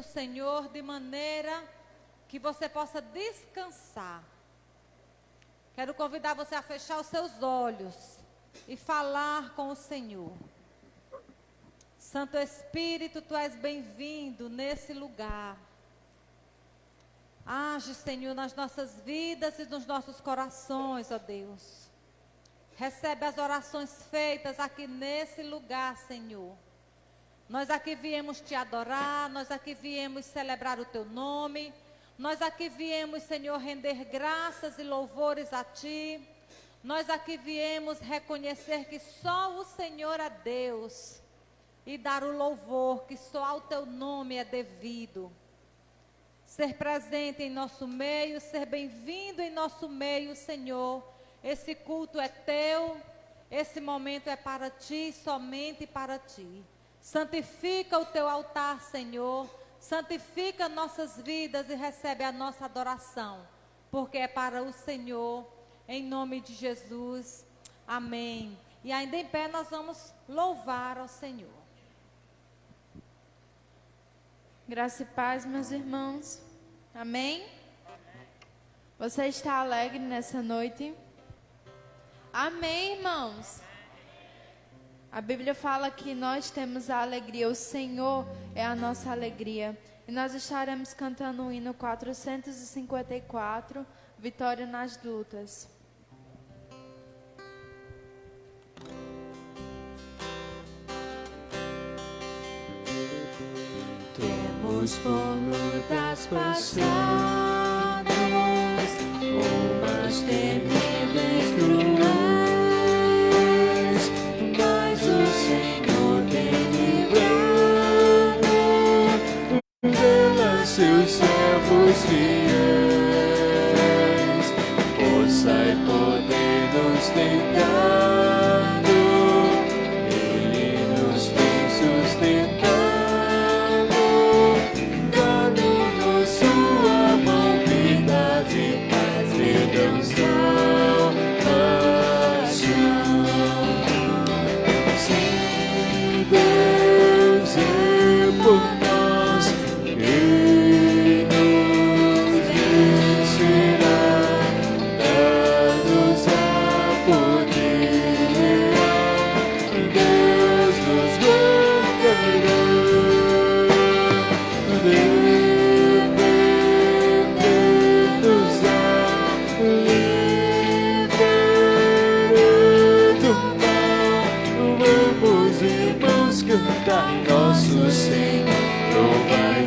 do Senhor de maneira que você possa descansar. Quero convidar você a fechar os seus olhos e falar com o Senhor. Santo Espírito, Tu és bem-vindo nesse lugar. Age, Senhor, nas nossas vidas e nos nossos corações, ó Deus. Recebe as orações feitas aqui nesse lugar, Senhor. Nós aqui viemos Te adorar, nós aqui viemos celebrar o Teu nome. Nós aqui viemos, Senhor, render graças e louvores a Ti. Nós aqui viemos reconhecer que só o Senhor é Deus. E dar o louvor que só ao Teu nome é devido. Ser presente em nosso meio, ser bem-vindo em nosso meio, Senhor. Esse culto é Teu, esse momento é para Ti, somente para Ti. Santifica o Teu altar, Senhor. Santifica nossas vidas e recebe a nossa adoração, porque é para o Senhor, em nome de Jesus. Amém. E ainda em pé nós vamos louvar ao Senhor. Graça e paz, meus irmãos. Amém? Você está alegre nessa noite? Amém, irmãos? A Bíblia fala que nós temos a alegria, o Senhor é a nossa alegria. E nós estaremos cantando o hino 454, Vitória nas Lutas. Temos por lutas passadas, umas temíveis cruéis, mas o Senhor tem livrado delas seus servos fiéis. Força e poder nos tem dado, Ele nos tem sustentado. Nosso Senhor, louva e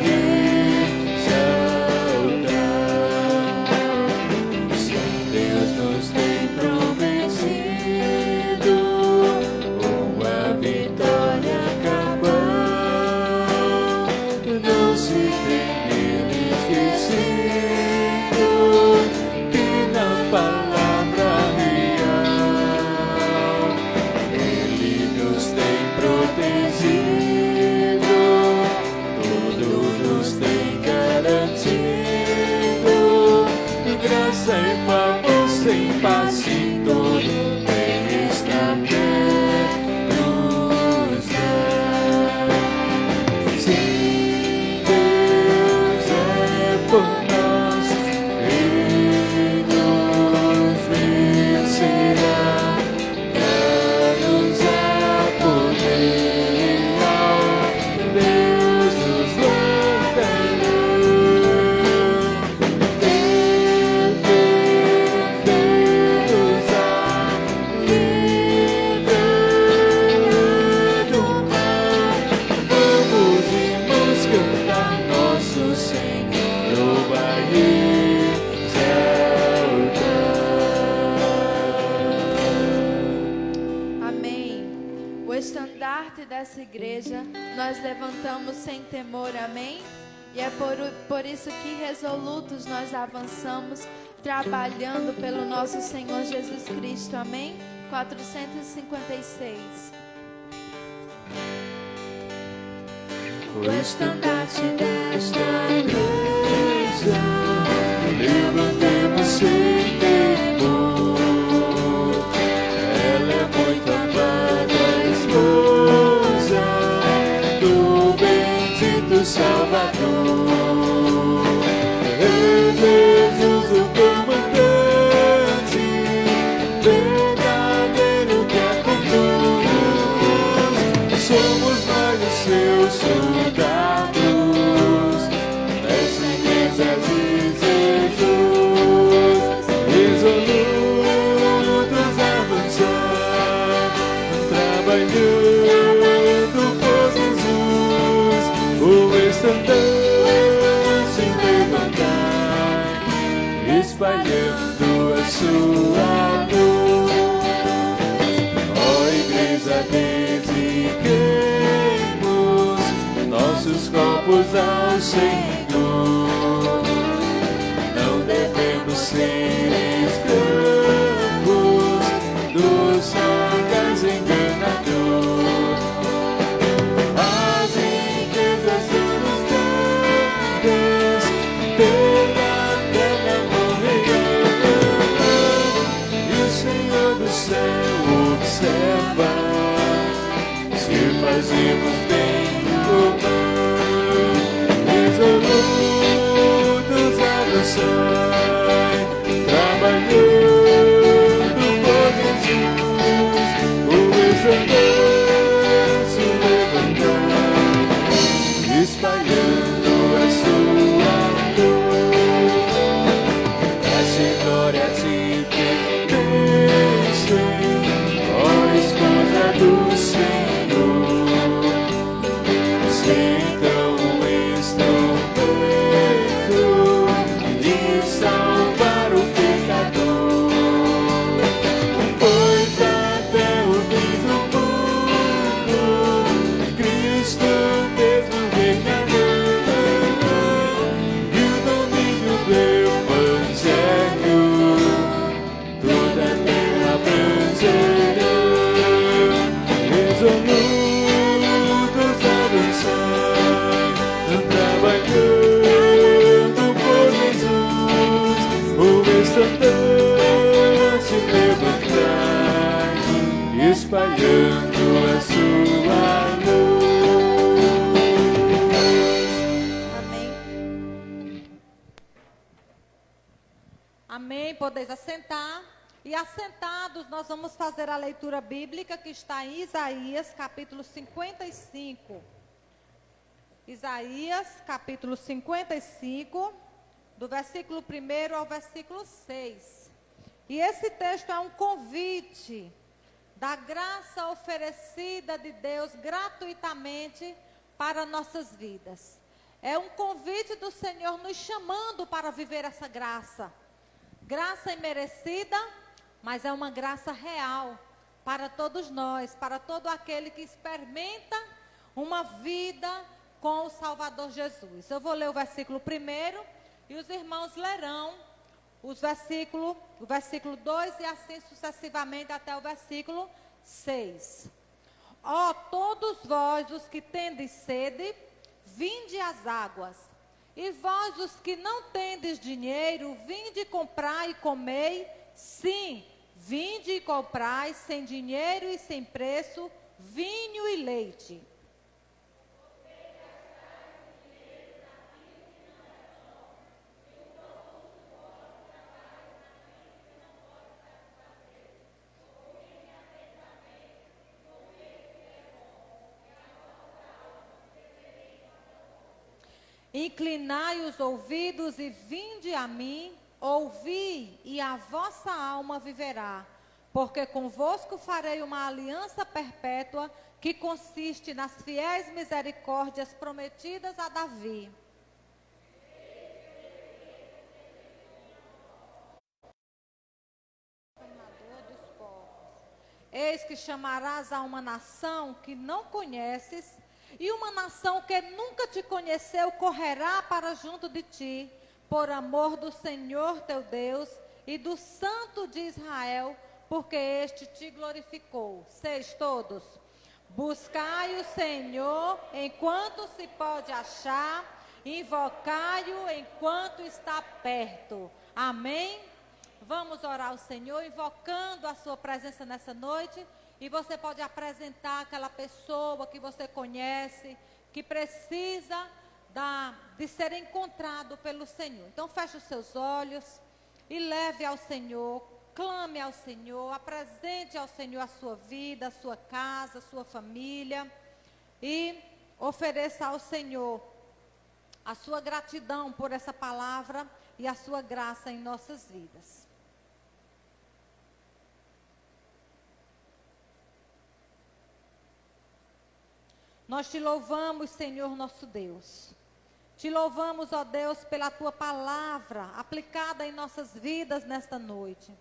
exaltar. Sim, Deus nos tem prometido uma vitória cabal. Não se tem nele esquecido que na palavra real Ele nos tem protegido. Sem favor, sem paz e todo bem está nos dar. Sim, Deus é por nós, Ele nos vencerá. Dá-nos a poder, Deus nos guardará. Dessa igreja, nós levantamos sem temor, amém? E é por isso que resolutos nós avançamos, trabalhando pelo nosso Senhor Jesus Cristo, amém? 456. O estandarte desta igreja, levantemos sem temor. Ela é muito amada, esposa do bendito Salvador. espalhando a sua luz. Ó igreja, dediquemos nossos corpos ao Senhor. Não devemos ser escravos dos sagaz enganador. As riquezas nos dadas pela terra morrerão, e o Senhor do céu observa se fazemos bem ou mal. Resolutos avançai, trabalhando por Jesus, o exultante se levantar, espalhando a sua luz. Essa glória te pertence, ó esposa do Senhor. Então o instrumento de salvar o pecador, pois até o fim do mundo Cristo mesmo reinará, e o domínio do Evangelho toda a terra abrangerá. Resolutos avançai, trabalhando por Jesus, o estandarte levantai, espalhando a sua luz. Amém. Amém. Podeis assentar. E assentados, nós vamos fazer a leitura bíblica que está em Isaías, capítulo 55. Isaías, capítulo 55, do versículo 1 ao versículo 6. E esse texto é um convite da graça oferecida de Deus gratuitamente para nossas vidas. É um convite do Senhor nos chamando para viver essa graça. Graça imerecida, mas é uma graça real para todos nós, para todo aquele que experimenta uma vida com o Salvador Jesus. Eu vou ler o versículo 1 e os irmãos lerão o versículo 2 e assim sucessivamente até o versículo 6. Ó, todos vós os que tendes sede, vinde às águas. E vós os que não tendes dinheiro, vinde comprar e comei. Sim, vinde e comprai sem dinheiro e sem preço, vinho e leite. Inclinai os ouvidos e vinde a mim, ouvi e a vossa alma viverá, porque convosco farei uma aliança perpétua que consiste nas fiéis misericórdias prometidas a Davi. Eis que chamarás a uma nação que não conheces, e uma nação que nunca te conheceu correrá para junto de ti, por amor do Senhor teu Deus e do Santo de Israel, porque este te glorificou. Seis todos. Buscai o Senhor enquanto se pode achar, invocai-o enquanto está perto. Amém? Vamos orar ao Senhor, invocando a sua presença nessa noite. E você pode apresentar aquela pessoa que você conhece, que precisa de ser encontrado pelo Senhor. Então feche os seus olhos e leve ao Senhor, clame ao Senhor, apresente ao Senhor a sua vida, a sua casa, a sua família. E ofereça ao Senhor a sua gratidão por essa palavra e a sua graça em nossas vidas. Nós te louvamos, Senhor nosso Deus. Te louvamos, ó Deus, pela tua palavra aplicada em nossas vidas nesta noite.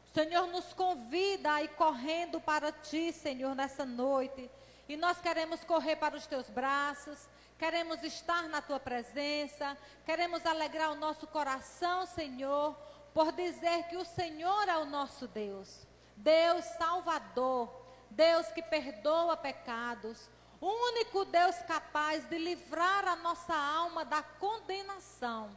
O Senhor nos convida a ir correndo para ti, Senhor, nessa noite. E nós queremos correr para os teus braços, queremos estar na tua presença, queremos alegrar o nosso coração, Senhor, por dizer que o Senhor é o nosso Deus. Deus Salvador, Deus que perdoa pecados, o único Deus capaz de livrar a nossa alma da condenação.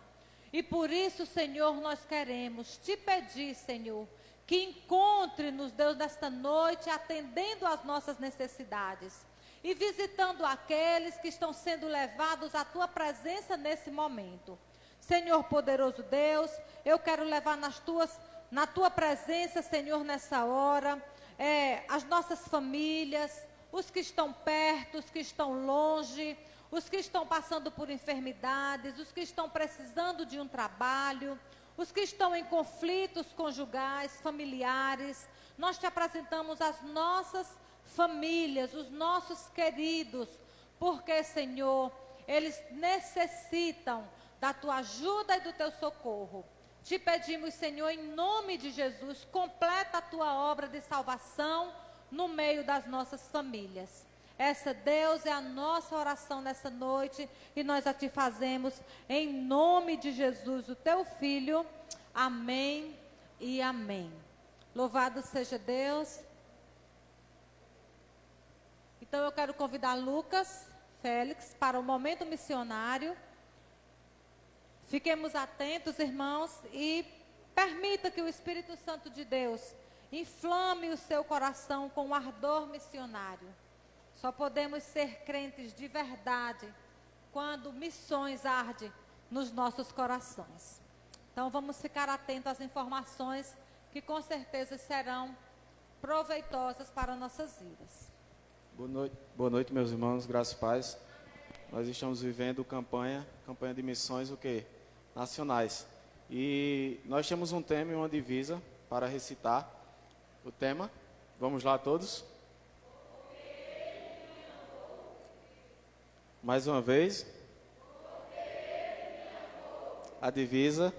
E por isso, Senhor, nós queremos te pedir, Senhor, que encontre-nos, Deus, nesta noite, atendendo às nossas necessidades e visitando aqueles que estão sendo levados à tua presença nesse momento. Senhor poderoso Deus, eu quero levar na tua presença, Senhor, nessa hora, as nossas famílias, os que estão perto, os que estão longe, os que estão passando por enfermidades, os que estão precisando de um trabalho, os que estão em conflitos conjugais, familiares. Nós te apresentamos as nossas famílias, os nossos queridos, porque, Senhor, eles necessitam da tua ajuda e do teu socorro. Te pedimos, Senhor, em nome de Jesus, completa a tua obra de salvação no meio das nossas famílias. Essa, Deus, é a nossa oração nessa noite e nós a te fazemos em nome de Jesus, o teu Filho. Amém e amém. Louvado seja Deus. Então eu quero convidar Lucas Félix para o momento missionário. Fiquemos atentos, irmãos, e permita que o Espírito Santo de Deus inflame o seu coração com um ardor missionário. Só podemos ser crentes de verdade quando missões ardem nos nossos corações. Então vamos ficar atentos às informações que com certeza serão proveitosas para nossas vidas. Boa noite, meus irmãos, graças e paz. Nós estamos vivendo campanha de missões, o quê? Nacionais. E nós temos um tema e uma divisa para recitar o tema. Vamos lá todos? Mais uma vez. A divisa.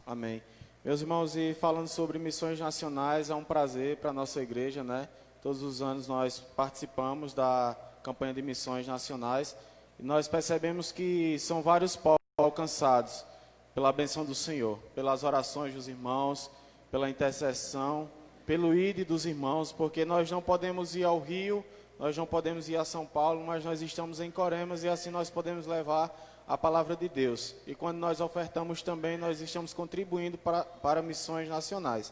Amém. Meus irmãos, e falando sobre missões nacionais, é um prazer para a nossa igreja, né? Todos os anos nós participamos da campanha de missões nacionais e nós percebemos que são vários povos alcançados pela bênção do Senhor, pelas orações dos irmãos, pela intercessão, pelo ir dos irmãos, porque nós não podemos ir ao Rio, nós não podemos ir a São Paulo, mas nós estamos em Coremas e assim nós podemos levar a palavra de Deus. E quando nós ofertamos também, nós estamos contribuindo para missões nacionais.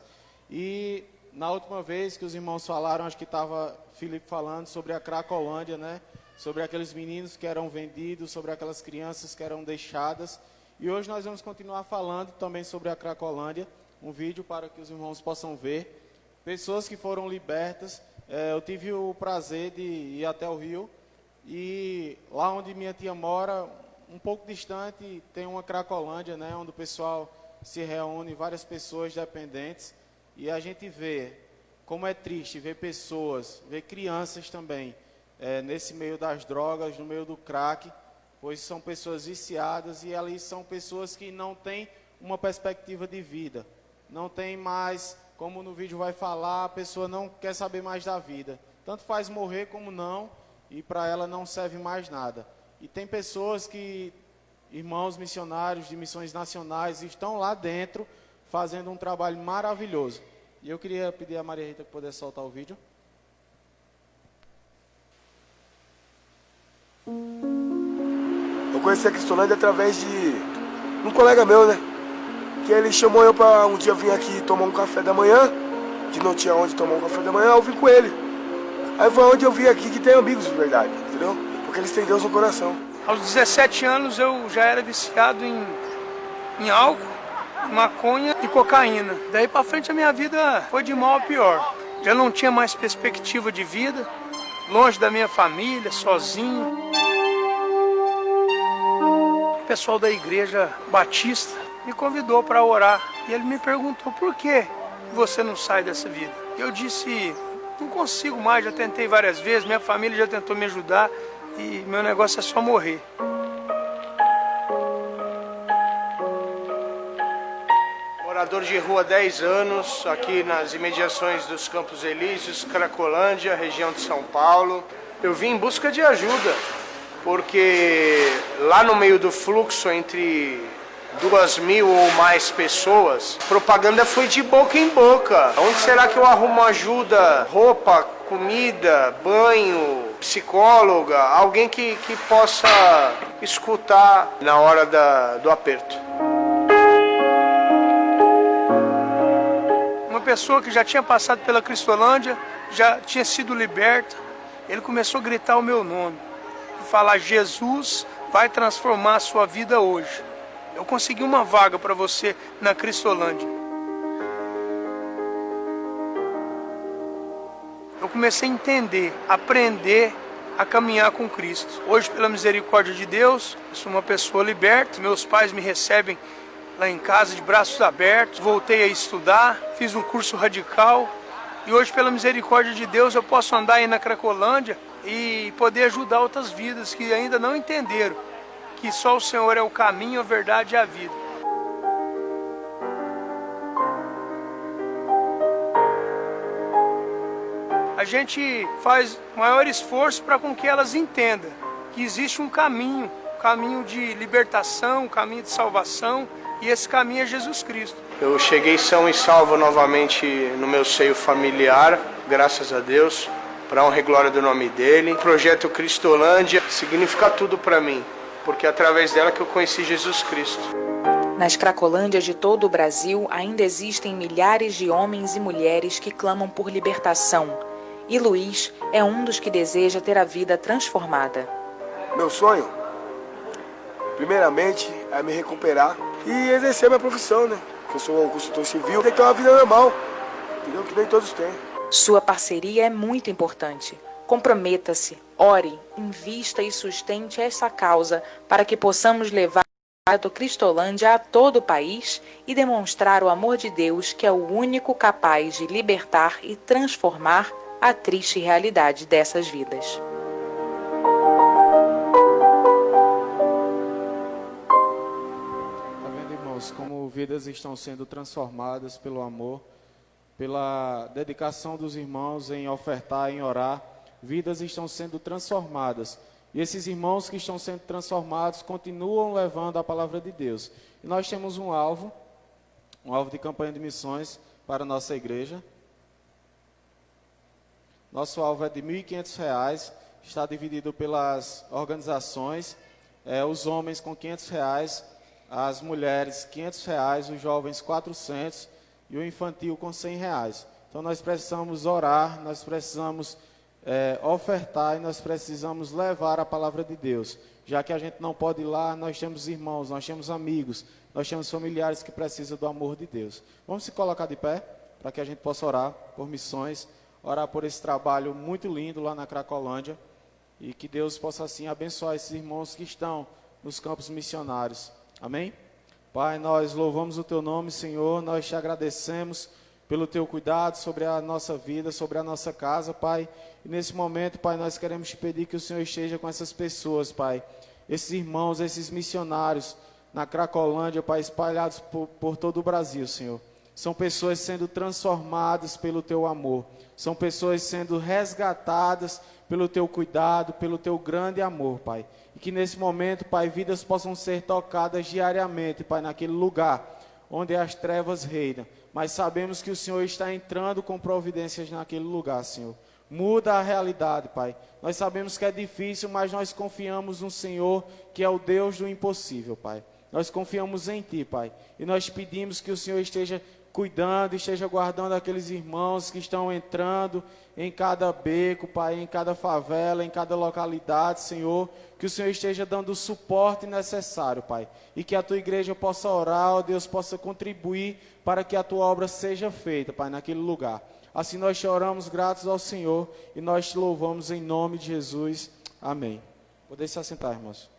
E na última vez que os irmãos falaram, acho que estava Filipe falando sobre a Cracolândia, né? Sobre aqueles meninos que eram vendidos, sobre aquelas crianças que eram deixadas. E hoje nós vamos continuar falando também sobre a Cracolândia, um vídeo para que os irmãos possam ver. Pessoas que foram libertas. Eu tive o prazer de ir até o Rio e lá onde minha tia mora, um pouco distante, tem uma Cracolândia, né, onde o pessoal se reúne, várias pessoas dependentes, e a gente vê como é triste ver pessoas, ver crianças também, nesse meio das drogas, no meio do crack, pois são pessoas viciadas e ali são pessoas que não têm uma perspectiva de vida, não tem mais, como no vídeo vai falar, a pessoa não quer saber mais da vida, tanto faz morrer como não, e para ela não serve mais nada. E tem pessoas que, irmãos missionários de missões nacionais, estão lá dentro fazendo um trabalho maravilhoso. E eu queria pedir a Maria Rita que pudesse soltar o vídeo. Eu conheci a Cristolândia através de um colega meu, né? Que ele chamou eu para um dia vir aqui tomar um café da manhã, que não tinha onde tomar um café da manhã, eu vim com ele. Aí foi onde eu vi aqui que tem amigos de verdade, entendeu? Porque eles têm Deus no coração. Aos 17 anos eu já era viciado em álcool, maconha e cocaína. Daí pra frente a minha vida foi de mal a pior. Já não tinha mais perspectiva de vida, longe da minha família, sozinho. O pessoal da igreja batista me convidou para orar. E ele me perguntou, por que você não sai dessa vida? Eu disse, não consigo mais, já tentei várias vezes, minha família já tentou me ajudar e meu negócio é só morrer. Morador de rua há 10 anos, aqui nas imediações dos Campos Elíseos, Cracolândia, região de São Paulo. Eu vim em busca de ajuda, porque lá no meio do fluxo entre 2.000 ou mais pessoas, a propaganda foi de boca em boca. Onde será que eu arrumo ajuda? Roupa, comida, banho, psicóloga, alguém que possa escutar na hora do aperto. Uma pessoa que já tinha passado pela Cristolândia, já tinha sido liberta, ele começou a gritar o meu nome, falar: Jesus vai transformar a sua vida hoje. Eu consegui uma vaga para você na Cristolândia. Eu comecei a entender, aprender a caminhar com Cristo. Hoje, pela misericórdia de Deus, eu sou uma pessoa liberta. Meus pais me recebem lá em casa de braços abertos. Voltei a estudar, fiz um curso radical. E hoje, pela misericórdia de Deus, eu posso andar aí na Cracolândia e poder ajudar outras vidas que ainda não entenderam que só o Senhor é o caminho, a verdade e a vida. A gente faz maior esforço para com que elas entendam que existe um caminho de libertação, um caminho de salvação, e esse caminho é Jesus Cristo. Eu cheguei são e salvo novamente no meu seio familiar, graças a Deus, para a honra e glória do nome dele. O projeto Cristolândia significa tudo para mim, porque é através dela que eu conheci Jesus Cristo. Nas Cracolândias de todo o Brasil ainda existem milhares de homens e mulheres que clamam por libertação. E Luiz é um dos que deseja ter a vida transformada. Meu sonho, primeiramente, é me recuperar e exercer a minha profissão, né? Eu sou um consultor civil, tem que ter uma vida normal, entendeu? Que nem todos têm. Sua parceria é muito importante. Comprometa-se, ore, invista e sustente essa causa para que possamos levar do Cristolândia a todo o país e demonstrar o amor de Deus, que é o único capaz de libertar e transformar a triste realidade dessas vidas. Tá vendo, irmãos, como vidas estão sendo transformadas pelo amor, pela dedicação dos irmãos em ofertar, em orar, vidas estão sendo transformadas. E esses irmãos que estão sendo transformados continuam levando a palavra de Deus. E nós temos um alvo de campanha de missões para a nossa igreja. Nosso alvo é de R$ 1.500, está dividido pelas organizações, os homens com R$ 500, as mulheres R$ 500, os jovens 400 e o infantil com R$ 100. Então nós precisamos orar, nós precisamos ofertar e nós precisamos levar a palavra de Deus. Já que a gente não pode ir lá, nós temos irmãos, nós temos amigos, nós temos familiares que precisam do amor de Deus. Vamos se colocar de pé para que a gente possa orar por missões, orar por esse trabalho muito lindo lá na Cracolândia e que Deus possa assim abençoar esses irmãos que estão nos campos missionários. Amém? Pai, nós louvamos o Teu nome, Senhor, nós te agradecemos pelo Teu cuidado sobre a nossa vida, sobre a nossa casa, Pai. E nesse momento, Pai, nós queremos te pedir que o Senhor esteja com essas pessoas, Pai. Esses irmãos, esses missionários na Cracolândia, Pai, espalhados por todo o Brasil, Senhor. São pessoas sendo transformadas pelo Teu amor. São pessoas sendo resgatadas pelo Teu cuidado, pelo Teu grande amor, Pai. E que nesse momento, Pai, vidas possam ser tocadas diariamente, Pai, naquele lugar onde as trevas reinam. Mas sabemos que o Senhor está entrando com providências naquele lugar, Senhor. Muda a realidade, Pai. Nós sabemos que é difícil, mas nós confiamos no Senhor, que é o Deus do impossível, Pai. Nós confiamos em Ti, Pai. E nós pedimos que o Senhor esteja cuidando, esteja guardando aqueles irmãos que estão entrando em cada beco, Pai, em cada favela, em cada localidade, Senhor, que o Senhor esteja dando o suporte necessário, Pai, e que a Tua igreja possa orar, ó Deus, possa contribuir para que a Tua obra seja feita, Pai, naquele lugar. Assim nós te oramos gratos ao Senhor e nós te louvamos em nome de Jesus. Amém. Podem se assentar, irmãos.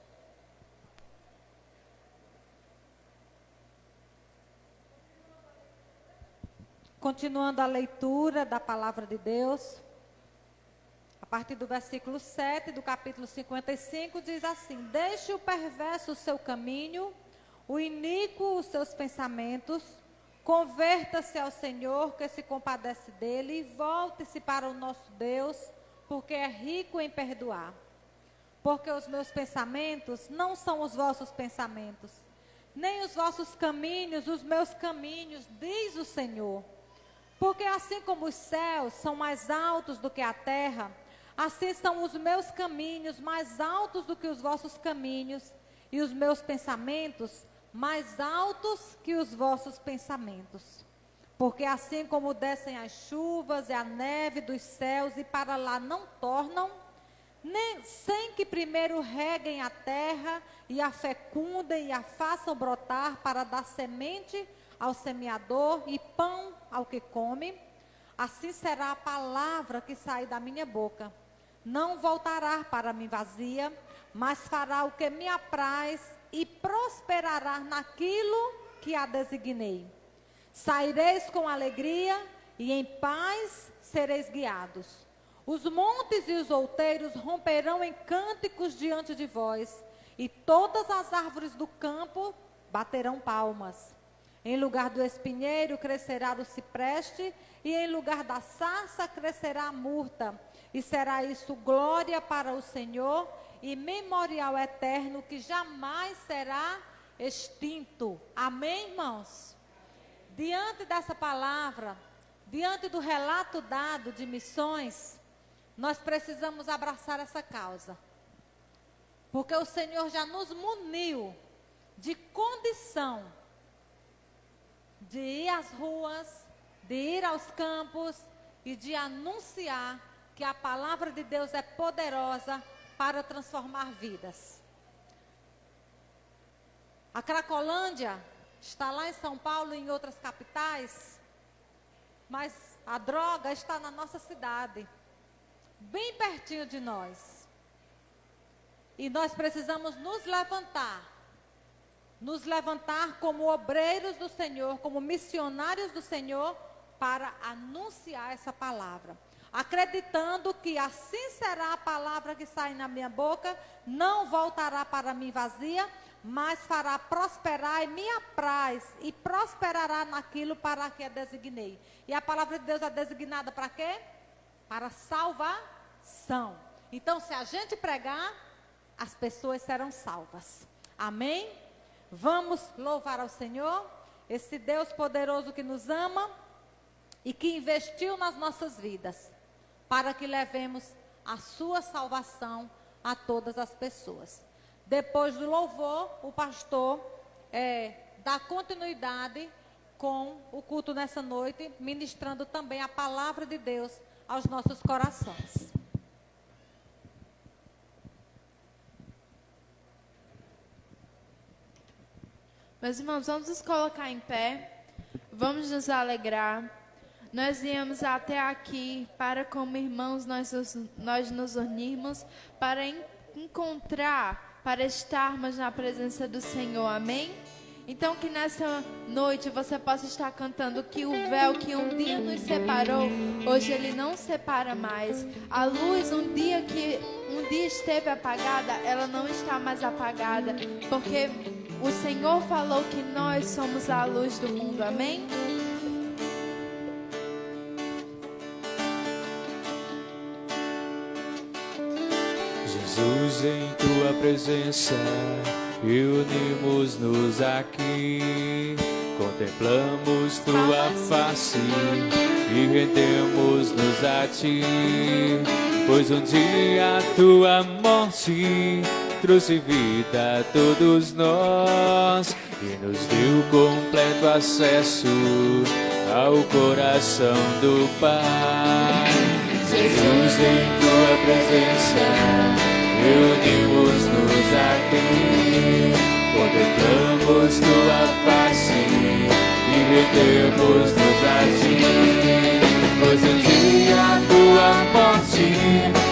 Continuando a leitura da palavra de Deus, a partir do versículo 7 do capítulo 55, diz assim: deixe o perverso o seu caminho, o iníquo os seus pensamentos, converta-se ao Senhor, que se compadece dele, e volte-se para o nosso Deus, porque é rico em perdoar. Porque os meus pensamentos não são os vossos pensamentos, nem os vossos caminhos, os meus caminhos, diz o Senhor. Porque assim como os céus são mais altos do que a terra, assim são os meus caminhos mais altos do que os vossos caminhos, e os meus pensamentos mais altos que os vossos pensamentos. Porque assim como descem as chuvas e a neve dos céus e para lá não tornam, nem sem que primeiro reguem a terra e a fecundem e a façam brotar para dar semente ao semeador e pão ao que come, assim será a palavra que sai da minha boca. Não voltará para mim vazia, mas fará o que me apraz e prosperará naquilo que a designei. Saireis com alegria e em paz sereis guiados. Os montes e os outeiros romperão em cânticos diante de vós, e todas as árvores do campo baterão palmas. Em lugar do espinheiro crescerá o cipreste, e em lugar da sarça crescerá a murta. E será isso glória para o Senhor e memorial eterno que jamais será extinto. Amém, irmãos? Diante dessa palavra, diante do relato dado de missões, nós precisamos abraçar essa causa. Porque o Senhor já nos muniu de condição de ir às ruas, de ir aos campos e de anunciar que a palavra de Deus é poderosa para transformar vidas. A Cracolândia está lá em São Paulo e em outras capitais, mas a droga está na nossa cidade, bem pertinho de nós. E nós precisamos nos levantar como obreiros do Senhor, como missionários do Senhor, para anunciar essa palavra, acreditando que assim será a palavra que sai na minha boca, não voltará para mim vazia, mas fará prosperar e me apraz, e prosperará naquilo para que a designei. E a palavra de Deus é designada para quê? Para salvação. Então, se a gente pregar, as pessoas serão salvas. Amém? Vamos louvar ao Senhor, esse Deus poderoso que nos ama e que investiu nas nossas vidas, para que levemos a sua salvação a todas as pessoas. Depois do louvor, o pastor dá continuidade com o culto nessa noite, ministrando também a palavra de Deus aos nossos corações. Meus irmãos, vamos nos colocar em pé, vamos nos alegrar. Nós viemos até aqui para, como irmãos, nós nos unirmos para encontrar, para estarmos na presença do Senhor, amém? Então que nessa noite você possa estar cantando que o véu que um dia nos separou, hoje ele não separa mais. A luz um dia esteve apagada, ela não está mais apagada, porque o Senhor falou que nós somos a luz do mundo, amém? Jesus, em tua presença, reunimos-nos aqui, contemplamos tua face e rendemos-nos a ti, pois um dia a tua morte trouxe vida a todos nós e nos deu completo acesso ao coração do Pai. Jesus, em tua presença, reunimos-nos aqui, contemplamos tua face e rendemos-nos a ti, pois um dia a tua morte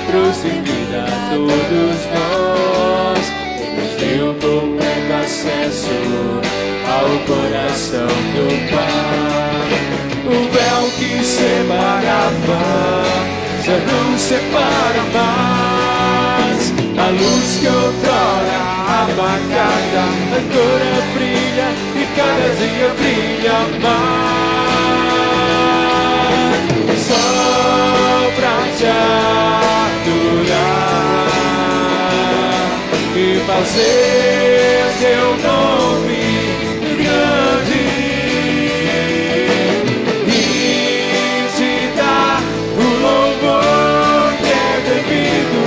trouxe vida a todos nós e nos deu completo acesso ao coração do Pai. O véu que separava já não separa mais. A luz que outrora apagada agora brilha e cada dia brilha mais. Só pra te adorar e fazer teu nome grande e te dar o louvor que é devido.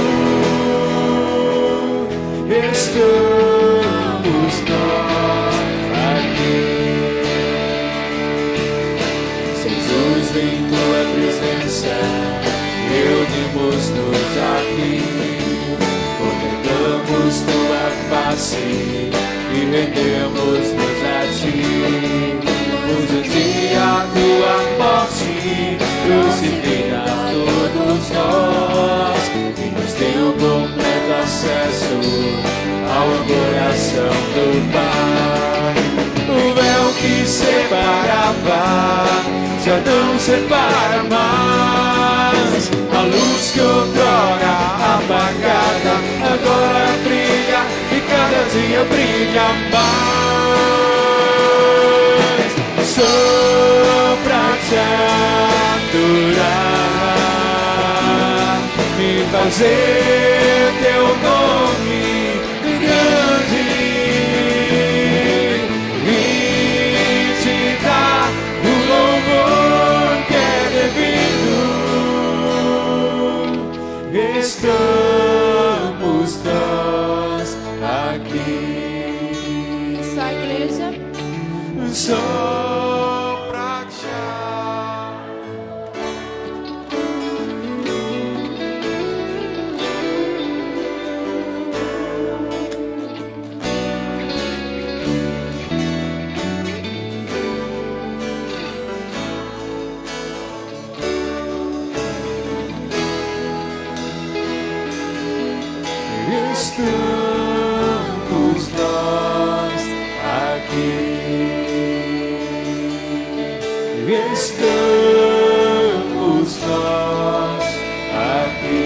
Estamos nós aqui, Jesus, em tua presença reunimos-nos aqui, contemplamos tua face e rendemos-nos a ti. Pois o dia a tua morte crucifica a todos nós e nos deu completo acesso ao coração do Pai. O véu que separava já não separa mais. A luz que outrora apagada agora brilha e cada dia brilha mais. Só pra te adorar e fazer teu nome grande e te dar o louvor que é devido. Estamos nós aqui. Só a igreja. Só pra te estamos nós aqui. Estamos nós aqui.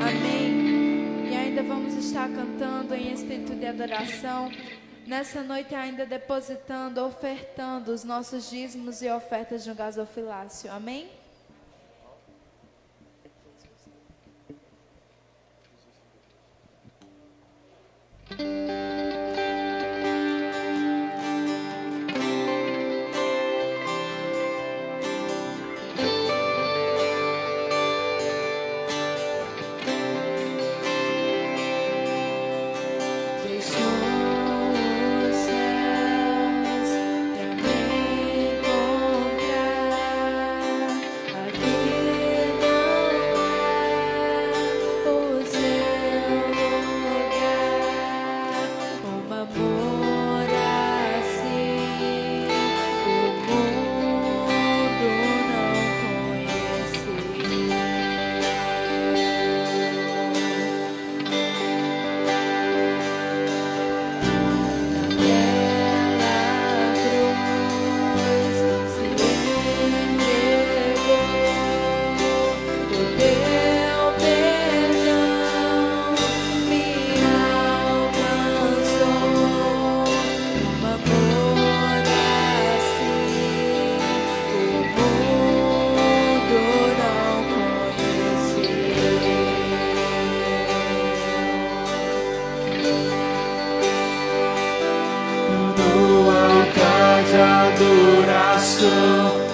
Amém. E ainda vamos estar cantando em espírito de adoração. Nessa noite ainda depositando, ofertando os nossos dízimos e ofertas no gasofilácio. Amém?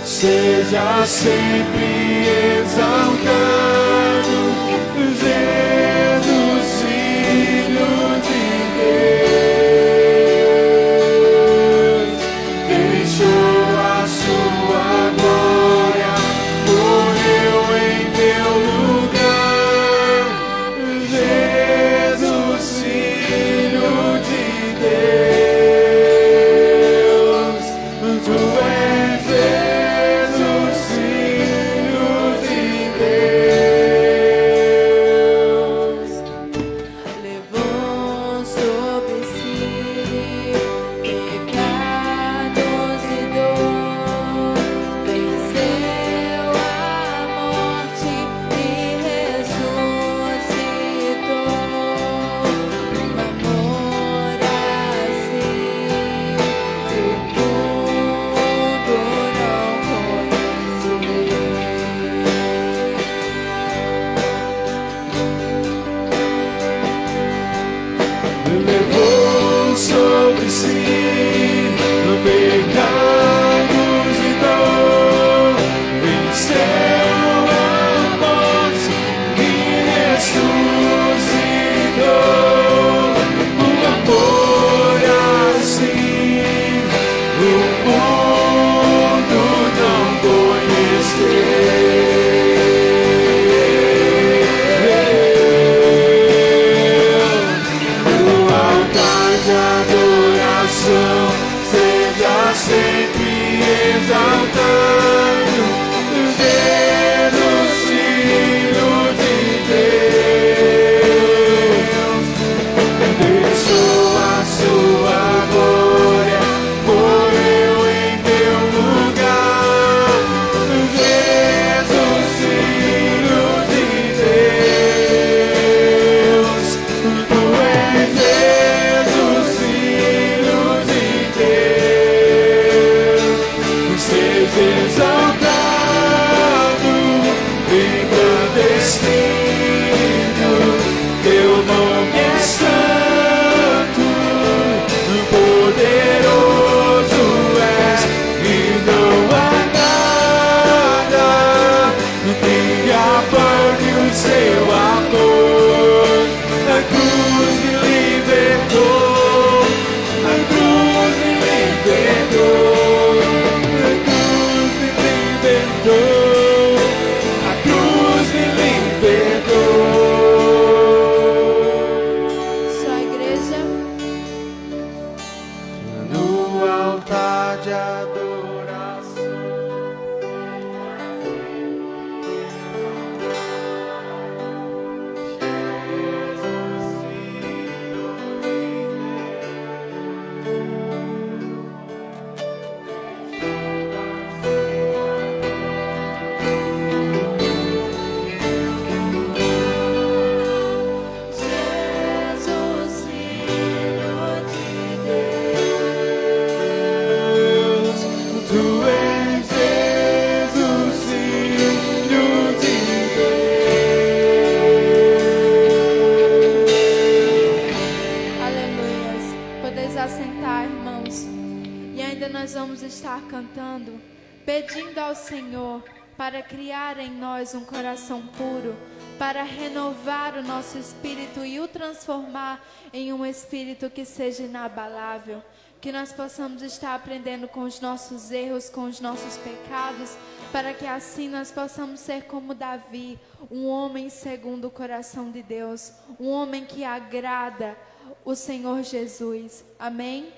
Seja sempre exaltado, Jesus, Filho de Deus, deixou a sua glória, morreu em teu lugar. Jesus, Filho de Deus, tu és Jesus, Filho de Deus. destino. Teu nome é santo, poderoso és, e não há nada que apague o seu amor. A cruz me libertou, a cruz me libertou, a cruz me libertou, a cruz me libertou. Só a igreja. No altar de adoração, Jesus, Filho de Deus, tu és Jesus, Filho de Deus. Aleluias. Podeis assentar, irmãos. E ainda nós vamos estar cantando, pedindo ao Senhor para criar em nós um coração puro, para renovar o nosso espírito e o transformar em um espírito que seja inabalável. Que nós possamos estar aprendendo com os nossos erros, com os nossos pecados, para que assim nós possamos ser como Davi, um homem segundo o coração de Deus, um homem que agrada o Senhor Jesus. Amém?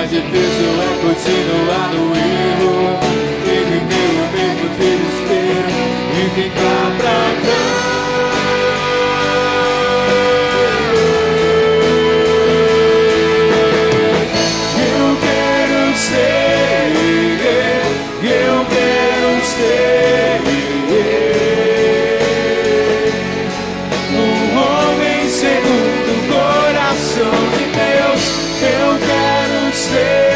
difícil é continuar no erro, entender o mesmo desespero e ficar pra trás. Eu quero ser um homem segundo o coração de Deus. Eu quero ser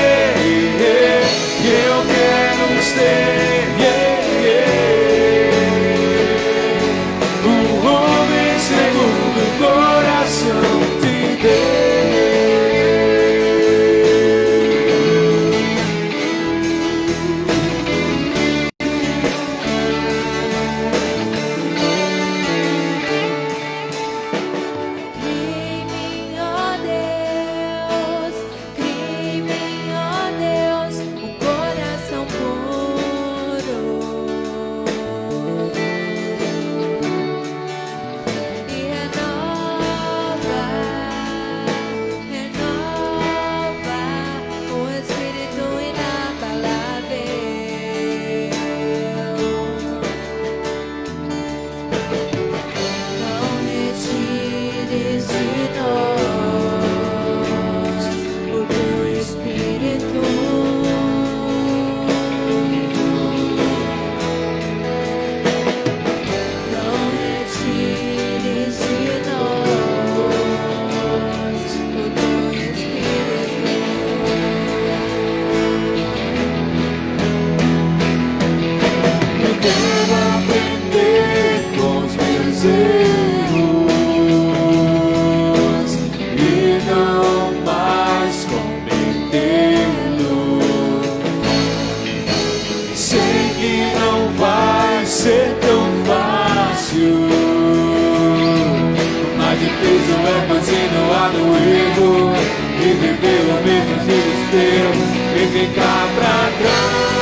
ficar pra trás.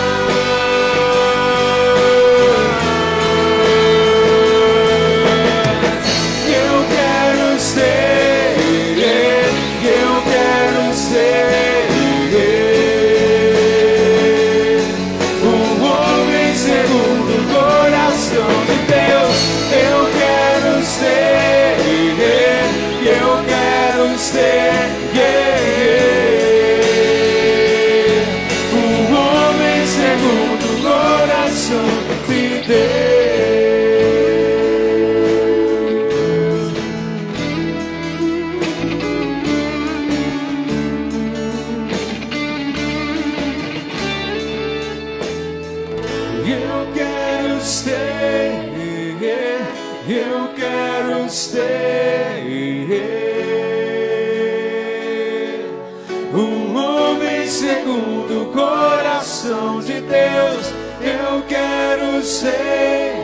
Eu quero ser, eu quero ser um homem segundo o coração de Deus. Eu quero ser, eu quero ser um homem segundo o coração de Deus. Eu quero ser, eu quero ser um homem segundo o coração de Deus. Eu quero ser,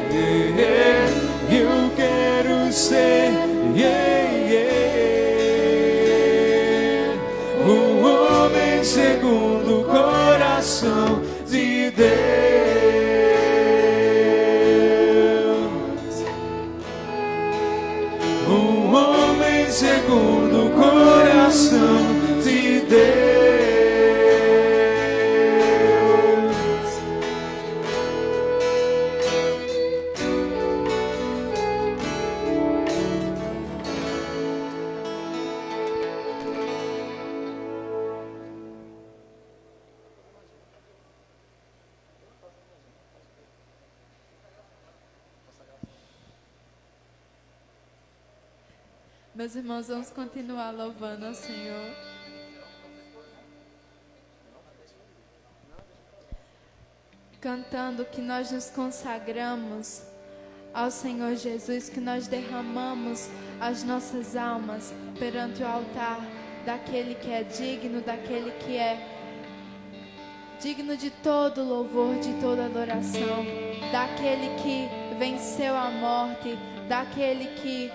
eu quero ser um homem segundo o coração de Deus. Um homem segundo o coração de Deus. Meus irmãos, vamos continuar louvando ao Senhor. Cantando que nós nos consagramos ao Senhor Jesus, que nós derramamos as nossas almas perante o altar daquele que é digno, daquele que é digno de todo louvor, de toda adoração, daquele que venceu a morte, daquele que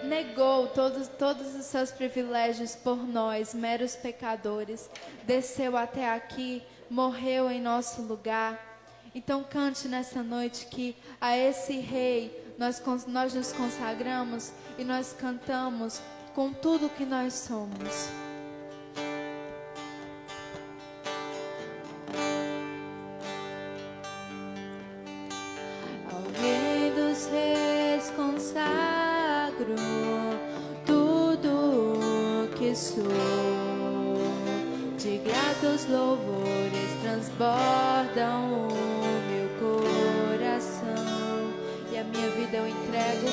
negou todos os seus privilégios por nós, meros pecadores, desceu até aqui, morreu em nosso lugar. Então cante nessa noite que a esse Rei nós nos consagramos e nós cantamos com tudo que nós somos. Ao Rei dos Reis consagro tudo que sou, de gratos louvores transbordam o meu coração, e a minha vida eu entrego,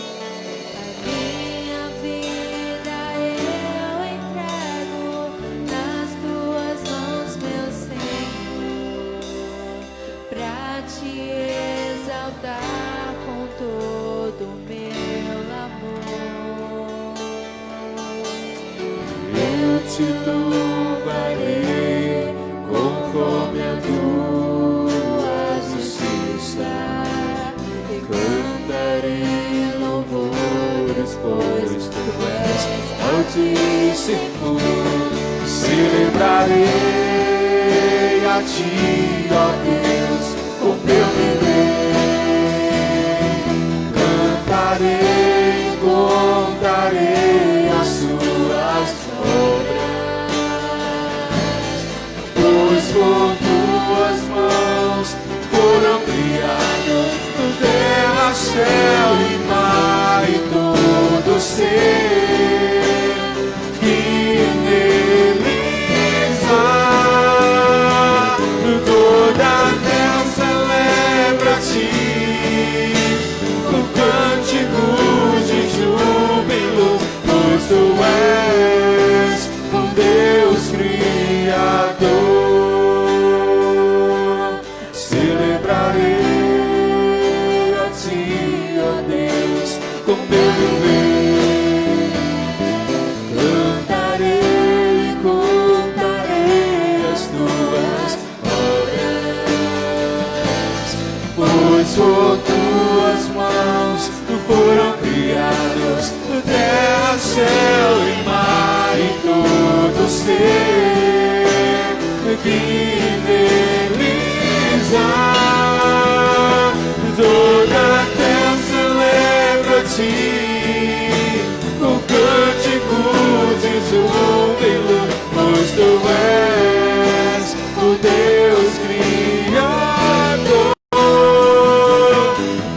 a minha vida eu entrego nas tuas mãos, meu Senhor, pra te exaltar com todo o meu amor. Eu te louvarei conforme a tua justiça, E cantarei louvores, pois tu és Altíssimo, celebrarei a ti, ó Deus, com meu viver. Cantarei, contarei as suas obras, pois por tuas mãos foram criados terra, céu e mar e todo ser que neles há. Toda a terra celebra toda a terra celebra-te, com cânticos de júbilo, pois tu és o Deus Criador.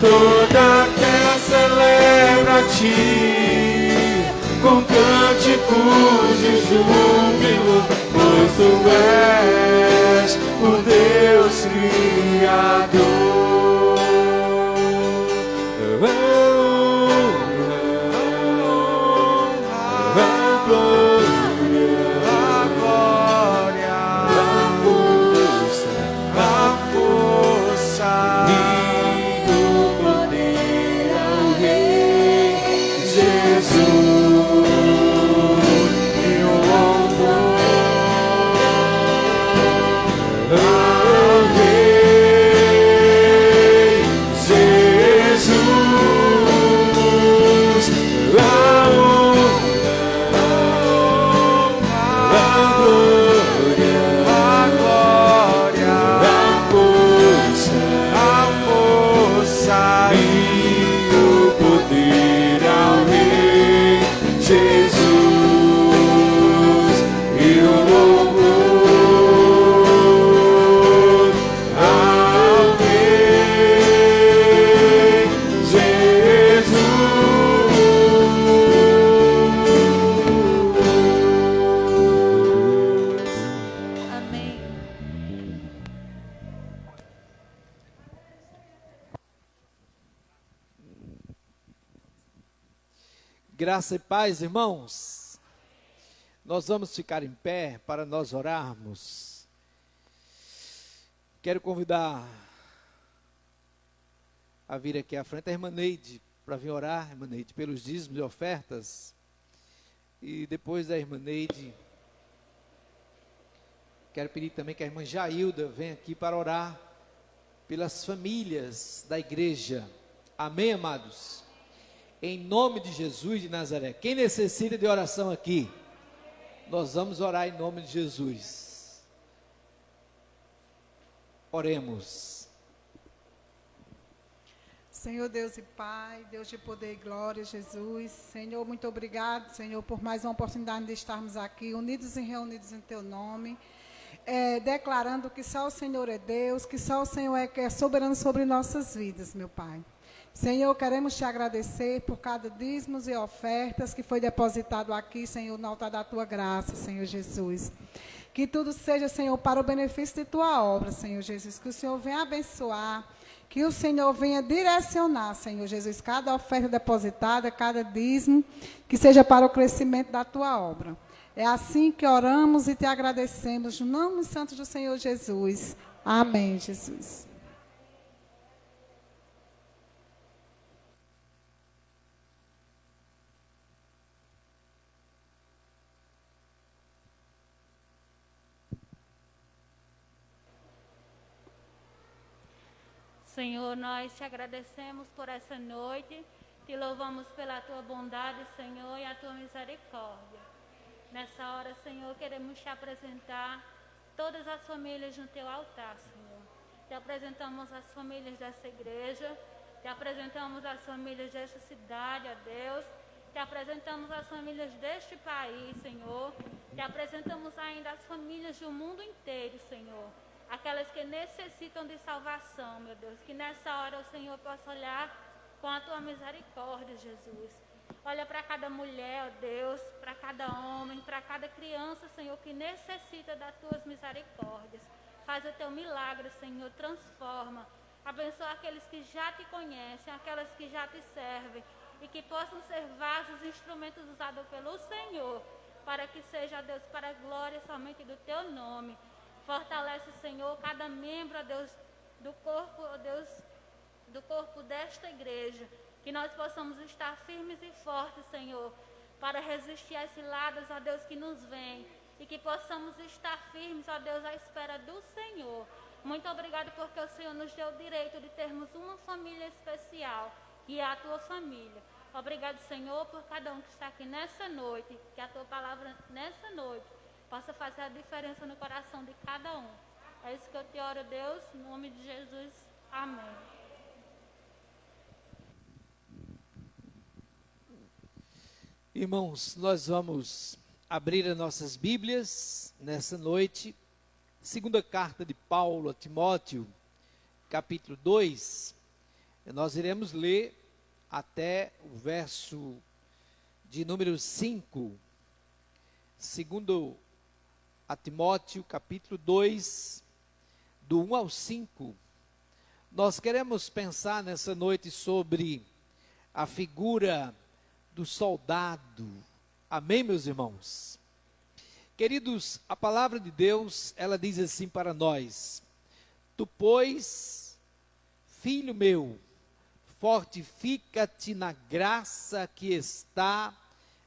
Toda a terra celebra-te, com cânticos de júbilo, pois tu és o Deus Criador. Graça e paz, irmãos. Nós vamos ficar em pé para nós orarmos. Quero convidar a vir aqui à frente a irmã Neide, para vir orar, irmã Neide, pelos dízimos e ofertas. E depois da irmã Neide, quero pedir também que a irmã Jailda venha aqui para orar pelas famílias da igreja. Amém, amados? Em nome de Jesus de Nazaré. Quem necessita de oração aqui? Nós vamos orar em nome de Jesus. Oremos. Senhor Deus e Pai, Deus de poder e glória, Jesus. Senhor, muito obrigado, Senhor, por mais uma oportunidade de estarmos aqui, unidos e reunidos em Teu nome, declarando que só o Senhor é Deus, que só o Senhor é soberano sobre nossas vidas, meu Pai. Senhor, queremos Te agradecer por cada dízimos e ofertas que foi depositado aqui, Senhor, no altar da Tua graça, Senhor Jesus. Que tudo seja, Senhor, para o benefício de Tua obra, Senhor Jesus. Que o Senhor venha abençoar, que o Senhor venha direcionar, Senhor Jesus, cada oferta depositada, cada dízimo, que seja para o crescimento da Tua obra. É assim que oramos e Te agradecemos, no nome santo do Senhor Jesus. Amém, Jesus. Senhor, nós Te agradecemos por essa noite, Te louvamos pela Tua bondade, Senhor, e a Tua misericórdia. Nessa hora, Senhor, queremos Te apresentar todas as famílias no Teu altar, Senhor. Te apresentamos as famílias dessa igreja, Te apresentamos as famílias desta cidade, ó Deus. Te apresentamos as famílias deste país, Senhor. Te apresentamos ainda as famílias do mundo inteiro, Senhor. Aquelas que necessitam de salvação, meu Deus. Que nessa hora o Senhor possa olhar com a Tua misericórdia, Jesus. Olha para cada mulher, ó Deus, para cada homem, para cada criança, Senhor, que necessita das Tuas misericórdias. Faz o Teu milagre, Senhor, transforma. Abençoa aqueles que já Te conhecem, aquelas que já Te servem. E que possam ser vasos, instrumentos usados pelo Senhor. Para que seja, ó Deus, para a glória somente do Teu nome. Fortalece, Senhor, cada membro, ó Deus, do corpo, ó Deus, do corpo desta igreja. Que nós possamos estar firmes e fortes, Senhor, para resistir às ciladas, ó Deus, que nos vêm. E que possamos estar firmes, ó Deus, à espera do Senhor. Muito obrigado porque o Senhor nos deu o direito de termos uma família especial, que é a Tua família. Obrigado, Senhor, por cada um que está aqui nessa noite. Que a Tua palavra nessa noite possa fazer a diferença no coração de cada um. É isso que eu te oro, Deus, em nome de Jesus. Amém. Irmãos, nós vamos abrir as nossas Bíblias nessa noite. Segunda carta de Paulo a Timóteo, capítulo 2. Nós iremos ler até o verso de número 5. Segundo a Timóteo, capítulo 2, do 1 ao 5. Nós queremos pensar nessa noite sobre a figura do soldado. Amém, meus irmãos? Queridos, a palavra de Deus, ela diz assim para nós: Tu, pois, filho meu, fortifica-te na graça que está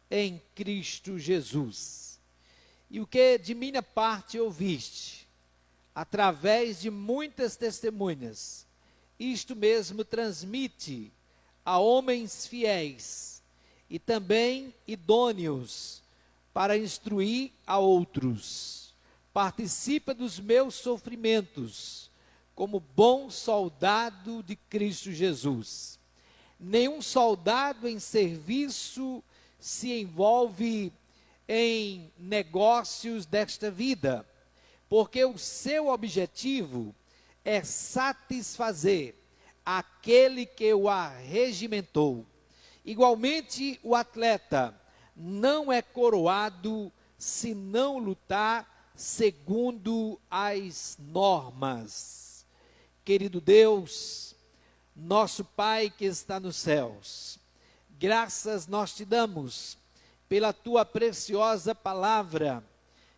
em Cristo Jesus. E o que de minha parte ouviste, através de muitas testemunhas, isto mesmo transmite a homens fiéis e também idôneos para instruir a outros. Participa dos meus sofrimentos, como bom soldado de Cristo Jesus. Nenhum soldado em serviço se envolve em negócios desta vida, porque o seu objetivo é satisfazer aquele que o arregimentou. Igualmente, o atleta não é coroado se não lutar segundo as normas. Querido Deus, nosso Pai que está nos céus, graças nós te damos pela tua preciosa palavra,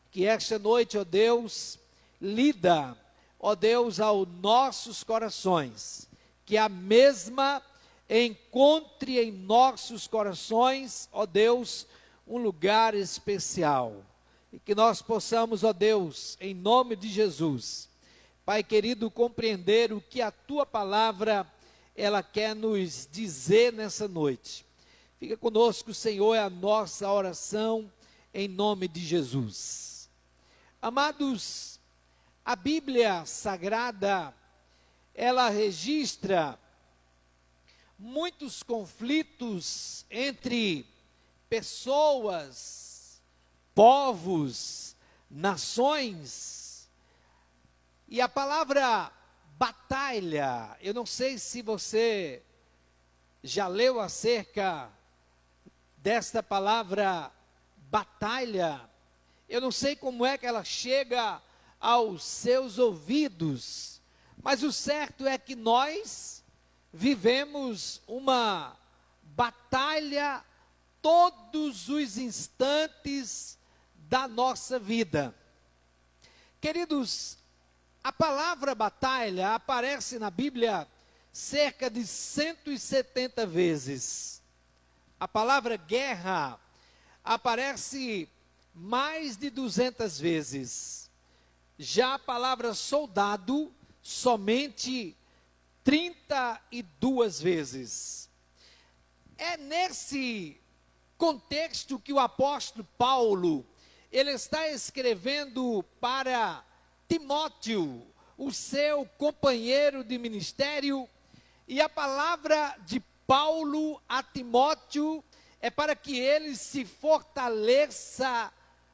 que esta noite, ó Deus, lida, ó Deus, aos nossos corações, que a mesma encontre em nossos corações, ó Deus, um lugar especial, e que nós possamos, ó Deus, em nome de Jesus, Pai querido, compreender o que a tua palavra, ela quer nos dizer nessa noite. Fica conosco, Senhor, é a nossa oração, em nome de Jesus. Amados, a Bíblia Sagrada, ela registra muitos conflitos entre pessoas, povos, nações. E a palavra batalha, eu não sei se você já leu acerca desta palavra batalha. Eu não sei como é que ela chega aos seus ouvidos, mas o certo é que nós vivemos uma batalha todos os instantes da nossa vida. Queridos, a palavra batalha aparece na Bíblia cerca de 170 vezes. A palavra guerra aparece mais de 200 vezes. Já a palavra soldado, somente 32 vezes. É nesse contexto que o apóstolo Paulo, ele está escrevendo para Timóteo, o seu companheiro de ministério, e a palavra de Paulo a Timóteo é para que ele se fortaleça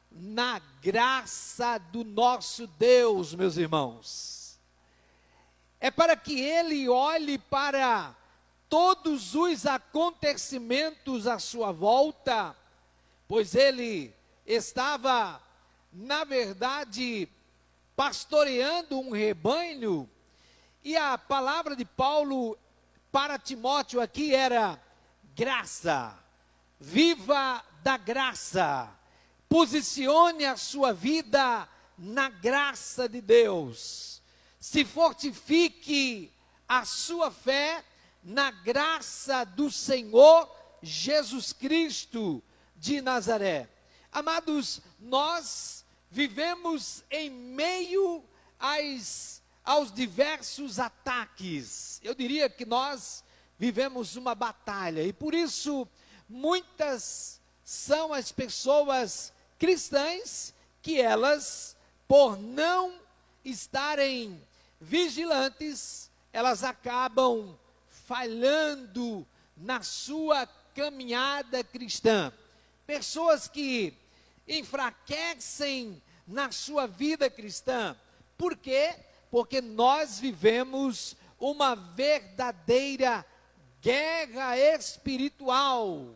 na graça do nosso Deus, meus irmãos. É para que ele olhe para todos os acontecimentos à sua volta, pois ele estava, na verdade, pastoreando um rebanho, e a palavra de Paulo para Timóteo aqui era graça. Viva da graça. Posicione a sua vida na graça de Deus. Se fortifique a sua fé na graça do Senhor Jesus Cristo de Nazaré. Amados, nós vivemos em meio aos diversos ataques. Eu diria que nós vivemos uma batalha, e por isso muitas são as pessoas cristãs que elas, por não estarem vigilantes, elas acabam falhando na sua caminhada cristã. Pessoas que enfraquecem na sua vida cristã. Por quê? Porque nós vivemos uma verdadeira guerra espiritual.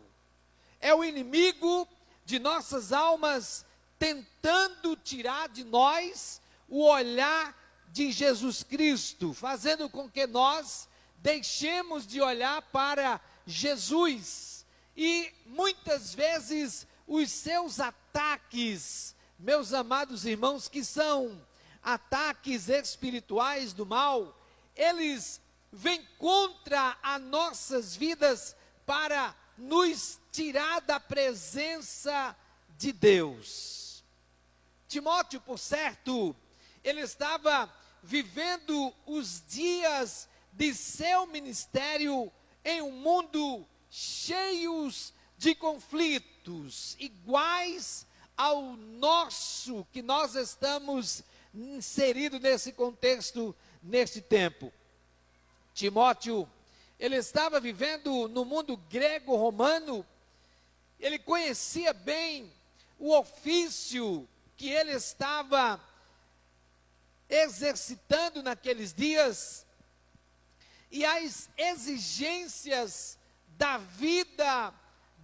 É o inimigo de nossas almas tentando tirar de nós o olhar de Jesus Cristo, fazendo com que nós deixemos de olhar para Jesus. E muitas vezes os seus ataques, meus amados irmãos, que são ataques espirituais do mal, eles vêm contra as nossas vidas para nos tirar da presença de Deus. Timóteo, por certo, ele estava vivendo os dias de seu ministério em um mundo cheio de conflitos, iguais ao nosso, que nós estamos inseridos nesse contexto, nesse tempo. Timóteo, ele estava vivendo no mundo grego-romano, ele conhecia bem o ofício que ele estava exercitando naqueles dias, e as exigências da vida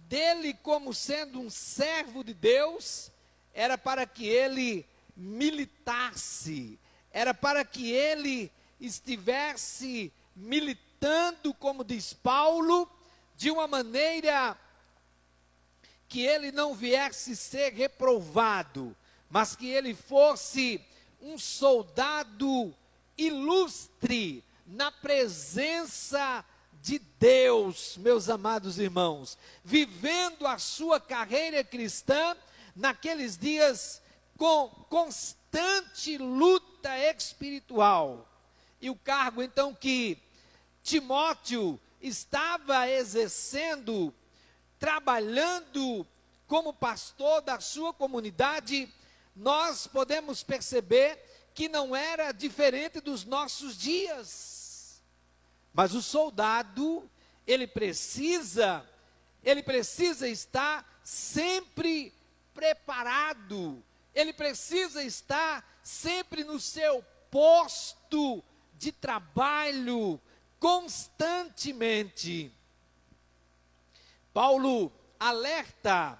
dele como sendo um servo de Deus, era para que ele militasse, era para que ele estivesse militando, como diz Paulo, de uma maneira que ele não viesse ser reprovado, mas que ele fosse um soldado ilustre na presença de Deus, meus amados irmãos, vivendo a sua carreira cristã naqueles dias com constante luta espiritual. E o cargo então que Timóteo estava exercendo, trabalhando como pastor da sua comunidade, nós podemos perceber que não era diferente dos nossos dias. Mas o soldado, ele precisa estar sempre preparado, ele precisa estar sempre no seu posto de trabalho, constantemente. Paulo alerta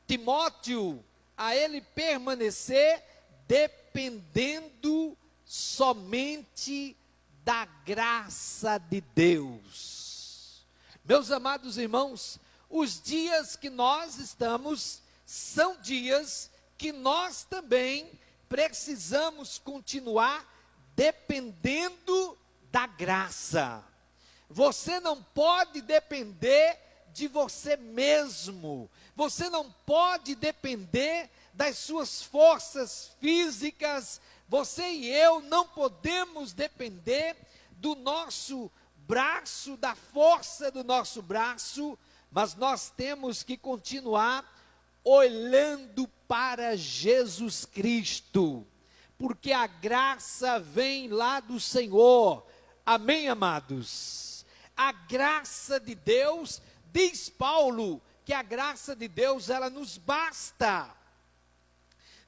Timóteo a ele permanecer dependendo somente da graça de Deus. Meus amados irmãos, os dias que nós estamos são dias que nós também precisamos continuar dependendo da graça. Você não pode depender de você mesmo. Você não pode depender das suas forças físicas. Você e eu não podemos depender do nosso braço, da força do nosso braço, mas nós temos que continuar olhando para Jesus Cristo, porque a graça vem lá do Senhor. Amém, amados? A graça de Deus, diz Paulo, que a graça de Deus, ela nos basta.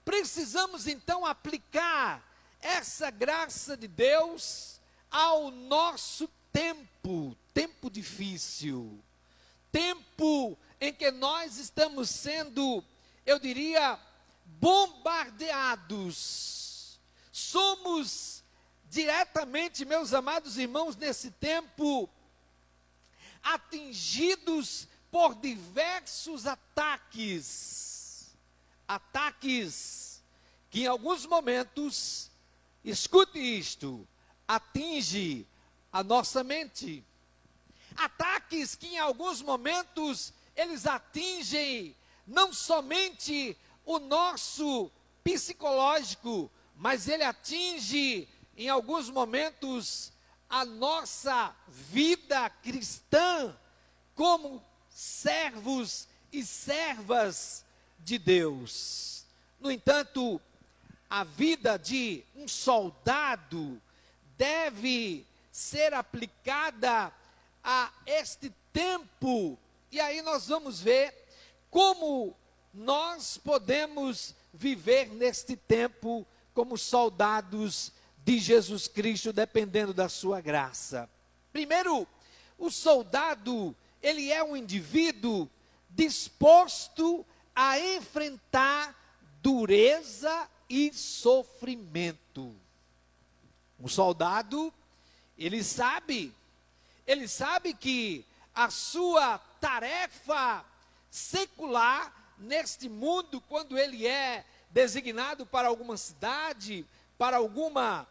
Precisamos então aplicar essa graça de Deus ao nosso tempo difícil, tempo em que nós estamos sendo, eu diria, bombardeados. Somos diretamente, meus amados irmãos, nesse tempo, atingidos por diversos ataques que em alguns momentos, escute isto, atinge a nossa mente. Ataques que em alguns momentos eles atingem não somente o nosso psicológico, mas ele atinge em alguns momentos a nossa vida cristã como servos e servas de Deus. No entanto, a vida de um soldado deve ser aplicada a este tempo. E aí nós vamos ver como nós podemos viver neste tempo como soldados de Jesus Cristo, dependendo da sua graça. Primeiro, o soldado, ele é um indivíduo disposto a enfrentar dureza e sofrimento. Um soldado, ele sabe que a sua tarefa secular neste mundo, quando ele é designado para alguma cidade, para alguma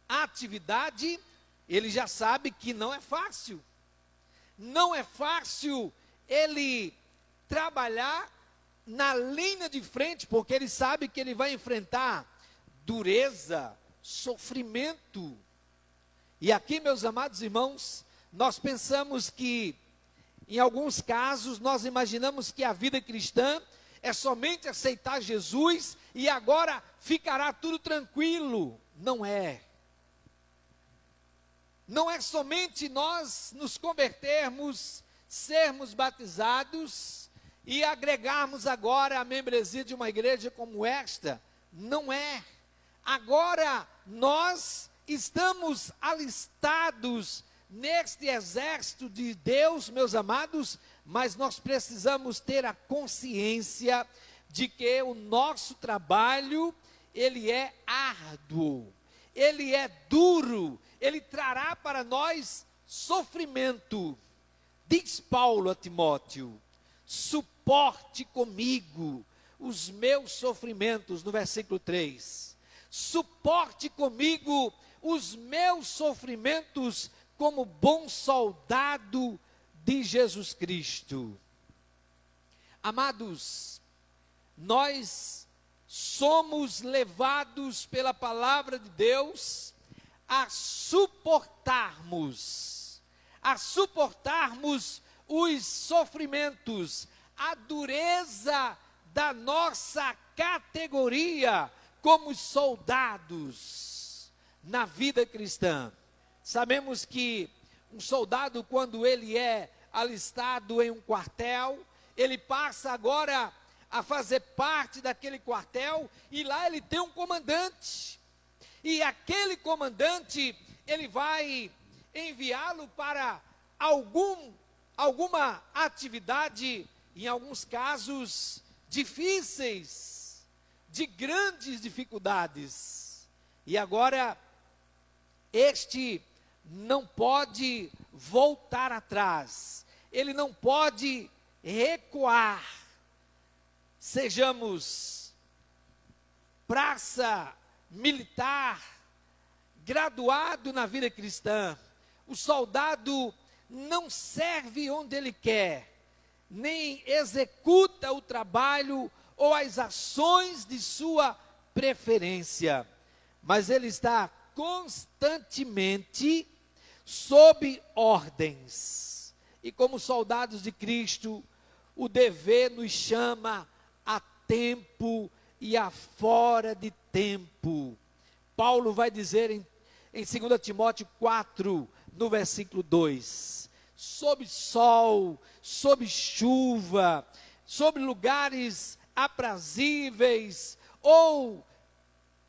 atividade, ele já sabe que não é fácil. Não é fácil ele trabalhar na linha de frente, porque ele sabe que ele vai enfrentar dureza, sofrimento. E aqui, meus amados irmãos, nós pensamos que, em alguns casos, nós imaginamos que a vida cristã é somente aceitar Jesus e agora ficará tudo tranquilo. Não é. Não é somente nós nos convertermos, sermos batizados e agregarmos agora a membresia de uma igreja como esta. Não é. Agora nós estamos alistados neste exército de Deus, meus amados, mas nós precisamos ter a consciência de que o nosso trabalho, ele é árduo, ele é duro, ele trará para nós sofrimento. Diz Paulo a Timóteo: suporte comigo os meus sofrimentos, no versículo 3. Suporte comigo os meus sofrimentos como bom soldado de Jesus Cristo. Amados, nós somos levados pela palavra de Deus a suportarmos os sofrimentos, a dureza da nossa categoria como soldados na vida cristã. Sabemos que um soldado, quando ele é alistado em um quartel, ele passa agora a fazer parte daquele quartel, e lá ele tem um comandante. E aquele comandante, ele vai enviá-lo para alguma atividade, em alguns casos difíceis, de grandes dificuldades. E agora, este não pode voltar atrás, ele não pode recuar. Sejamos praça militar, graduado na vida cristã, o soldado não serve onde ele quer, nem executa o trabalho ou as ações de sua preferência, mas ele está constantemente sob ordens. E como soldados de Cristo, o dever nos chama a tempo e a fora de tempo. Paulo vai dizer em 2 Timóteo 4, no versículo 2, sob sol, sob chuva, sob lugares aprazíveis ou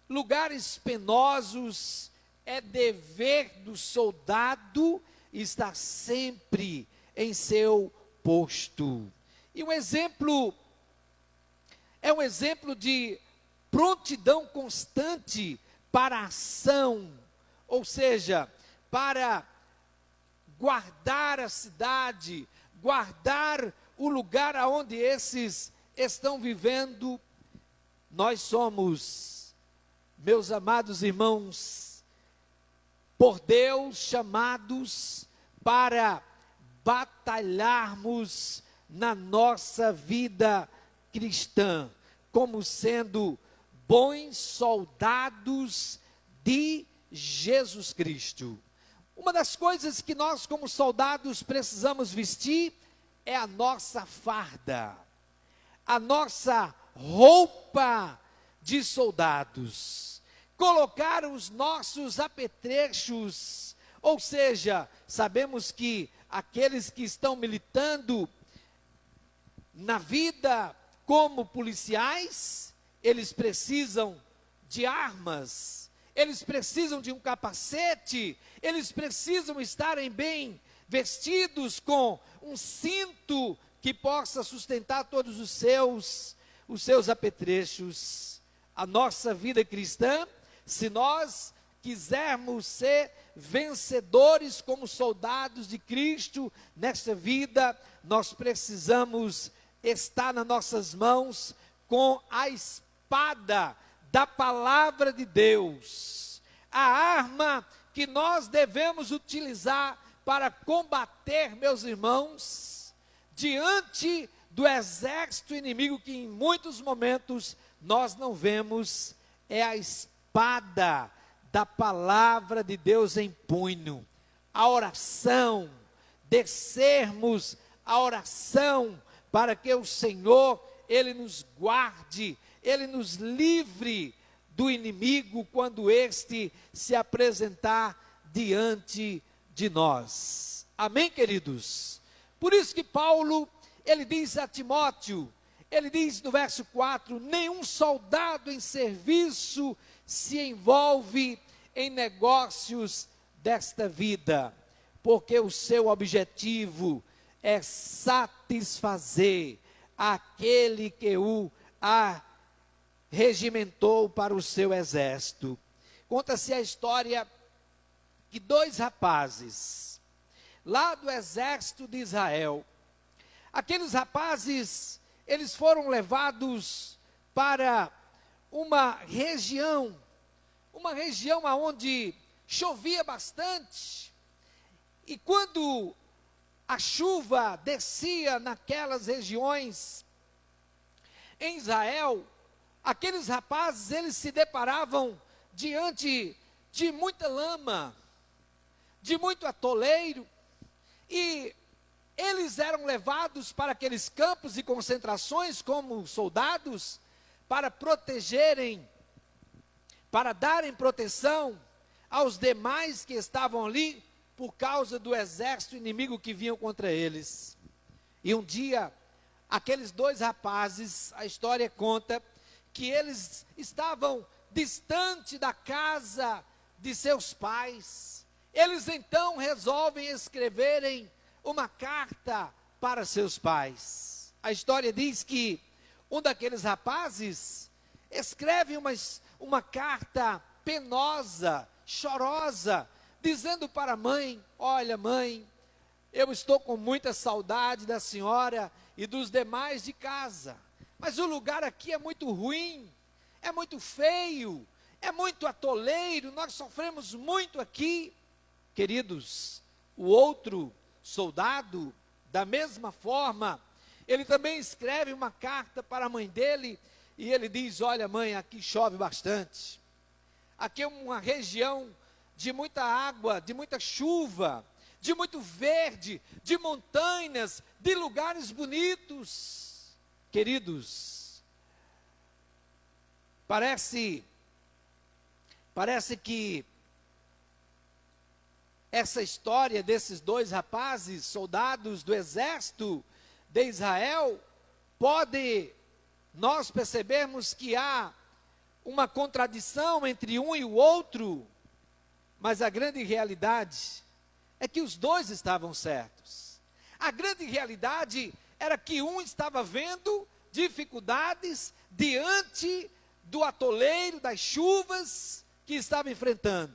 lugares penosos, é dever do soldado estar sempre em seu posto. E um exemplo é um exemplo de prontidão constante para a ação, ou seja, para guardar a cidade, guardar o lugar aonde esses estão vivendo. Nós somos, meus amados irmãos, por Deus chamados para batalharmos na nossa vida cristã, como sendo bons soldados de Jesus Cristo. Uma das coisas que nós, como soldados, precisamos vestir é a nossa farda, a nossa roupa de soldados. Colocar os nossos apetrechos, ou seja, sabemos que aqueles que estão militando na vida como policiais, eles precisam de armas, eles precisam de um capacete, eles precisam estarem bem vestidos com um cinto que possa sustentar todos os seus apetrechos. A nossa vida cristã, se nós quisermos ser vencedores como soldados de Cristo nesta vida, nós precisamos estar nas nossas mãos com a espada da palavra de Deus, a arma que nós devemos utilizar para combater, meus irmãos, diante do exército inimigo que em muitos momentos nós não vemos, é a espada da palavra de Deus em punho, a oração, descermos a oração para que o Senhor, Ele nos guarde, Ele nos livre do inimigo quando este se apresentar diante de nós. Amém, queridos? Por isso que Paulo, ele diz a Timóteo, ele diz no verso 4, nenhum soldado em serviço se envolve em negócios desta vida, porque o seu objetivo é satisfazer aquele que o regimentou para o seu exército. Conta-se a história que 2 rapazes, lá do exército de Israel, aqueles rapazes, eles foram levados para uma região onde chovia bastante, e quando a chuva descia naquelas regiões, em Israel, aqueles rapazes, eles se deparavam diante de muita lama, de muito atoleiro, e eles eram levados para aqueles campos de concentrações como soldados, para protegerem, para darem proteção aos demais que estavam ali, por causa do exército inimigo que vinham contra eles. E um dia, aqueles 2 rapazes, a história conta, que eles estavam distante da casa de seus pais. Eles então resolvem escreverem uma carta para seus pais. A história diz que um daqueles rapazes escreve uma carta penosa, chorosa, dizendo para a mãe: olha, mãe, eu estou com muita saudade da senhora e dos demais de casa, mas o lugar aqui é muito ruim, é muito feio, é muito atoleiro, nós sofremos muito aqui. Queridos, o outro soldado, da mesma forma, ele também escreve uma carta para a mãe dele, e ele diz: olha, mãe, aqui chove bastante, aqui é uma região de muita água, de muita chuva, de muito verde, de montanhas, de lugares bonitos. Queridos, parece que essa história desses 2 rapazes, soldados do exército de Israel, nós percebemos que há uma contradição entre um e o outro, mas a grande realidade é que os 2 estavam certos. A grande realidade era que um estava vendo dificuldades diante do atoleiro, das chuvas que estava enfrentando.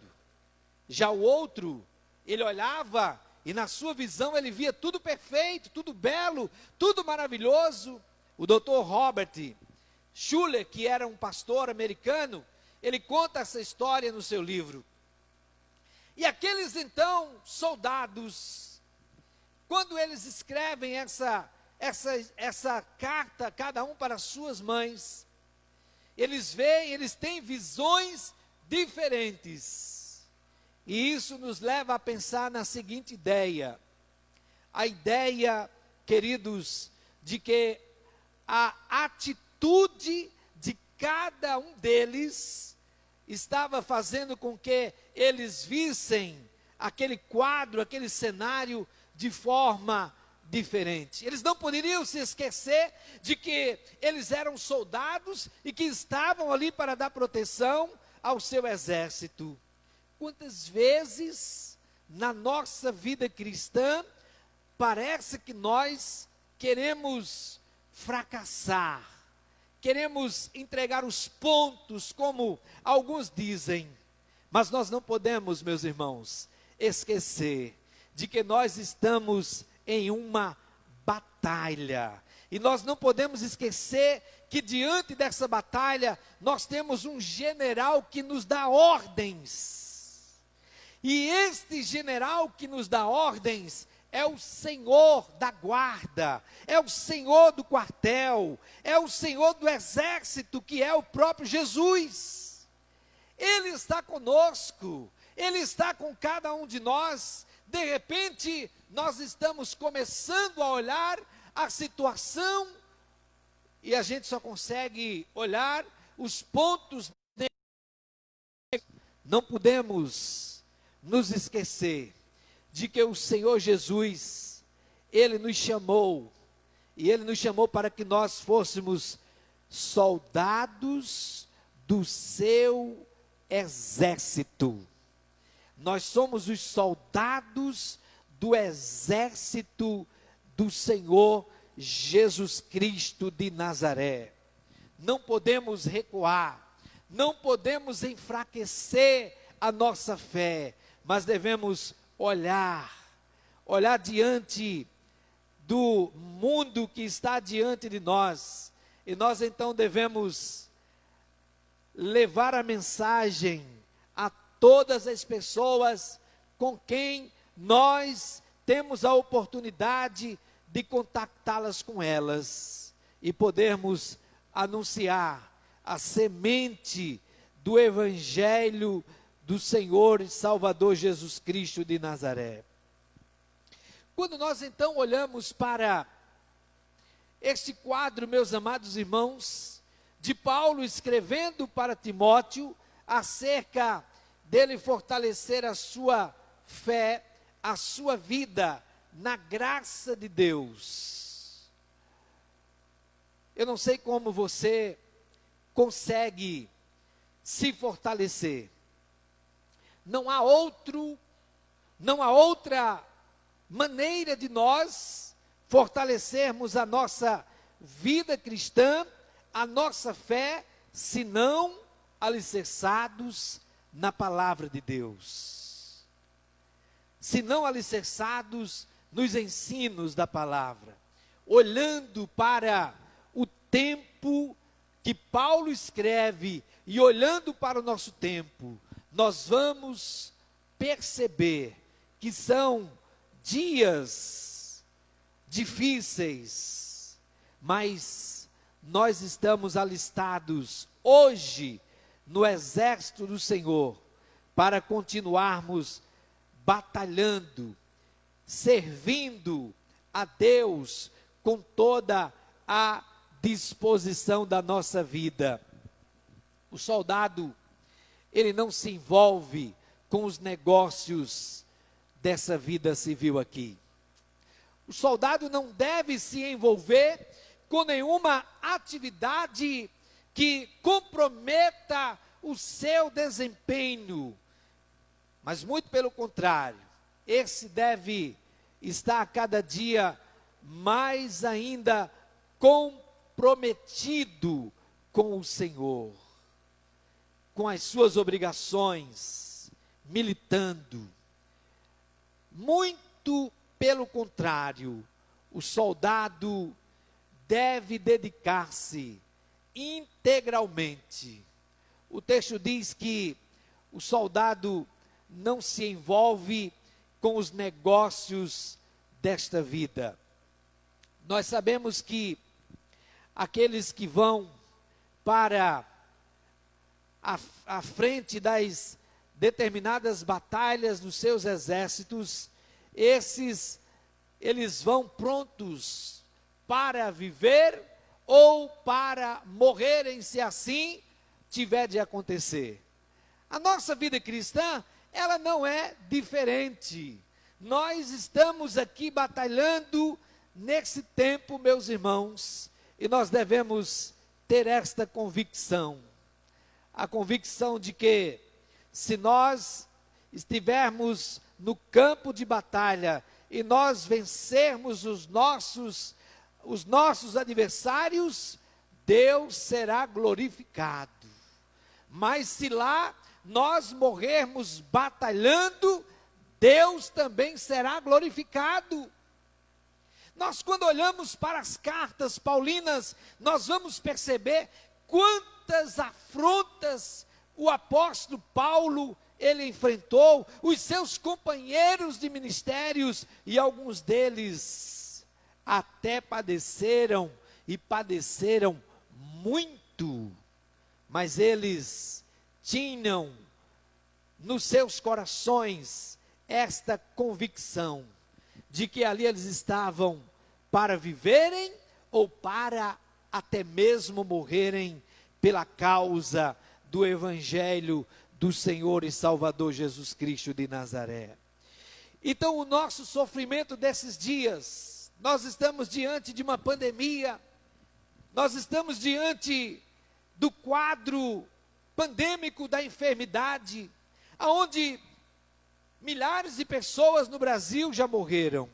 Já o outro, ele olhava e na sua visão ele via tudo perfeito, tudo belo, tudo maravilhoso. O Dr. Robert Schuller, que era um pastor americano, ele conta essa história no seu livro. E aqueles então soldados, quando eles escrevem essa carta, cada um para suas mães, eles têm visões diferentes. E isso nos leva a pensar na seguinte ideia. A ideia, queridos, de que a atitude de cada um deles estava fazendo com que eles vissem aquele quadro, aquele cenário de forma diferente. Eles não poderiam se esquecer de que eles eram soldados e que estavam ali para dar proteção ao seu exército. Quantas vezes na nossa vida cristã parece que nós queremos fracassar, queremos entregar os pontos, como alguns dizem, mas nós não podemos, meus irmãos, esquecer de que nós estamos em uma batalha, e nós não podemos esquecer que diante dessa batalha, nós temos um general que nos dá ordens, e este general que nos dá ordens, é o Senhor da guarda, é o Senhor do quartel, é o Senhor do exército, que é o próprio Jesus. Ele está conosco, Ele está com cada um de nós. De repente, nós estamos começando a olhar a situação e a gente só consegue olhar os pontos. Não podemos nos esquecer de que o Senhor Jesus, Ele nos chamou, e Ele nos chamou para que nós fôssemos soldados do seu exército. Nós somos os soldados do exército do Senhor Jesus Cristo de Nazaré. Não podemos recuar, não podemos enfraquecer a nossa fé, mas devemos olhar diante do mundo que está diante de nós, e nós então devemos levar a mensagem a todas as pessoas com quem nós temos a oportunidade de contactá-las com elas, e podermos anunciar a semente do Evangelho do Senhor e Salvador Jesus Cristo de Nazaré. Quando nós então olhamos para este quadro, meus amados irmãos, de Paulo escrevendo para Timóteo, acerca dele fortalecer a sua fé, a sua vida na graça de Deus. Eu não sei como você consegue se fortalecer. Não há outra maneira de nós fortalecermos a nossa vida cristã, a nossa fé, senão alicerçados na palavra de Deus. Senão alicerçados nos ensinos da palavra. Olhando para o tempo que Paulo escreve e olhando para o nosso tempo, nós vamos perceber que são dias difíceis, mas nós estamos alistados hoje no exército do Senhor para continuarmos batalhando, servindo a Deus com toda a disposição da nossa vida. O soldado, ele não se envolve com os negócios dessa vida civil aqui. O soldado não deve se envolver com nenhuma atividade que comprometa o seu desempenho, mas muito pelo contrário, esse deve estar a cada dia mais ainda comprometido com o Senhor, com as suas obrigações, militando. Muito pelo contrário, o soldado deve dedicar-se integralmente. O texto diz que o soldado não se envolve com os negócios desta vida. Nós sabemos que aqueles que vão para a frente das determinadas batalhas dos seus exércitos, eles vão prontos para viver ou para morrerem, se assim tiver de acontecer. A nossa vida cristã, ela não é diferente. Nós estamos aqui batalhando nesse tempo, meus irmãos, e nós devemos ter esta convicção. A convicção de que, se nós estivermos no campo de batalha e nós vencermos os nossos adversários, Deus será glorificado. Mas se lá nós morrermos batalhando, Deus também será glorificado. Nós, quando olhamos para as cartas paulinas, nós vamos perceber quantas afrontas o apóstolo Paulo ele enfrentou, os seus companheiros de ministérios, e alguns deles até padeceram, e padeceram muito, mas eles tinham nos seus corações esta convicção de que ali eles estavam para viverem ou para até mesmo morrerem pela causa do Evangelho do Senhor e Salvador Jesus Cristo de Nazaré. Então, o nosso sofrimento desses dias, nós estamos diante de uma pandemia, nós estamos diante do quadro pandêmico da enfermidade, aonde milhares de pessoas no Brasil já morreram.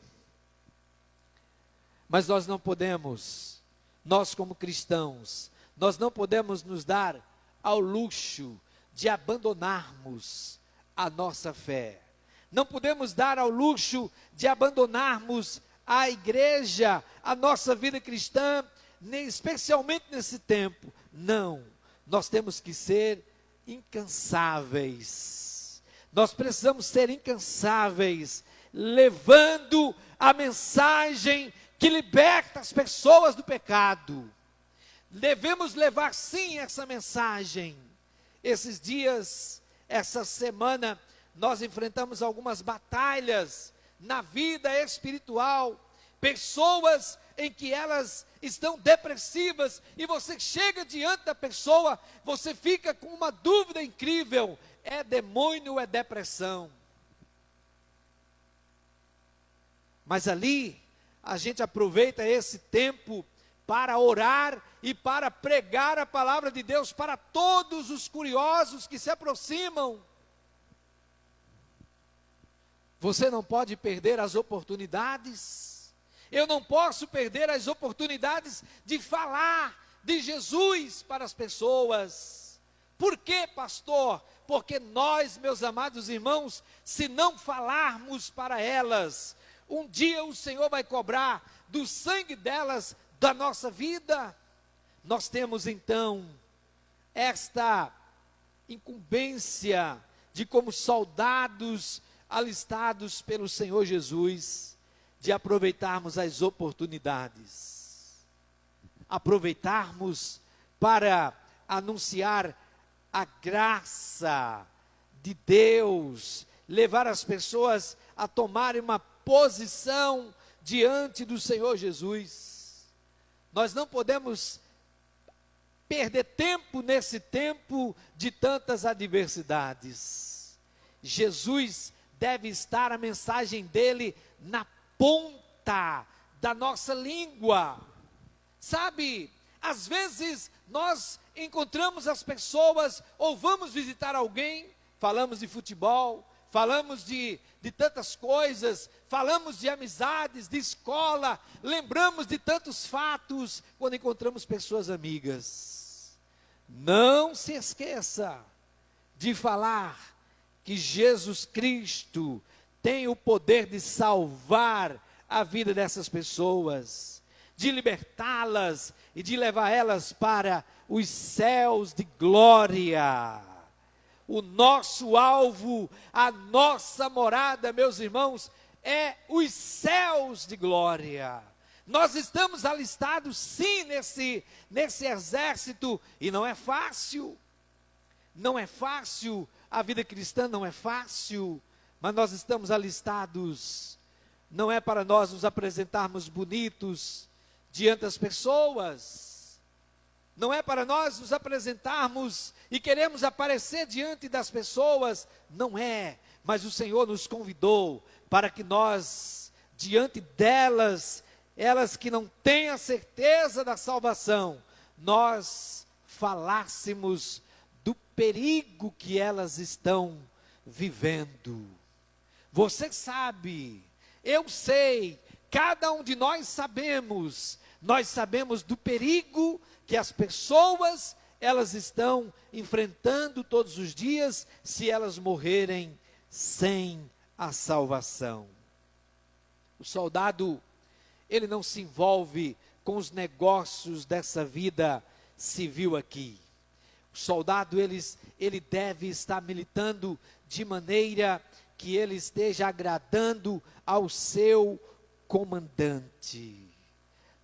Mas nós não podemos, nós como cristãos, nós não podemos nos dar ao luxo de abandonarmos a nossa fé. Não podemos dar ao luxo de abandonarmos a igreja, a nossa vida cristã, especialmente nesse tempo. Não, nós temos que ser incansáveis. Nós precisamos ser incansáveis, levando a mensagem que liberta as pessoas do pecado. Devemos levar sim essa mensagem. Esses dias, essa semana, nós enfrentamos algumas batalhas na vida espiritual, pessoas em que elas estão depressivas, e você chega diante da pessoa, você fica com uma dúvida incrível: é demônio ou é depressão? Mas ali, a gente aproveita esse tempo para orar e para pregar a palavra de Deus para todos os curiosos que se aproximam. Você não pode perder as oportunidades. Eu não posso perder as oportunidades de falar de Jesus para as pessoas. Por quê, pastor? Porque nós, meus amados irmãos, se não falarmos para elas, um dia o Senhor vai cobrar do sangue delas, da nossa vida. Nós temos então esta incumbência de, como soldados alistados pelo Senhor Jesus, de aproveitarmos as oportunidades, aproveitarmos para anunciar a graça de Deus, levar as pessoas a tomarem uma posição diante do Senhor Jesus. Nós não podemos perder tempo nesse tempo de tantas adversidades. Jesus deve estar, a mensagem dele, na ponta da nossa língua. Sabe, às vezes nós encontramos as pessoas, ou vamos visitar alguém, falamos de futebol, falamos de tantas coisas, falamos de amizades, de escola, lembramos de tantos fatos, quando encontramos pessoas amigas. Não se esqueça de falar que Jesus Cristo tem o poder de salvar a vida dessas pessoas, de libertá-las e de levar elas para os céus de glória. O nosso alvo, a nossa morada, meus irmãos, é os céus de glória. Nós estamos alistados sim nesse exército, e não é fácil. Não é fácil, a vida cristã não é fácil, mas nós estamos alistados. Não é para nós nos apresentarmos bonitos diante das pessoas, não é para nós nos apresentarmos e queremos aparecer diante das pessoas, não é, mas o Senhor nos convidou para que nós, diante delas, elas que não têm a certeza da salvação, nós falássemos do perigo que elas estão vivendo. Você sabe, eu sei, cada um de nós sabemos do perigo que as pessoas, elas estão enfrentando todos os dias, se elas morrerem sem a salvação. O soldado, ele não se envolve com os negócios dessa vida civil aqui. O soldado, ele deve estar militando de maneira que ele esteja agradando ao seu comandante.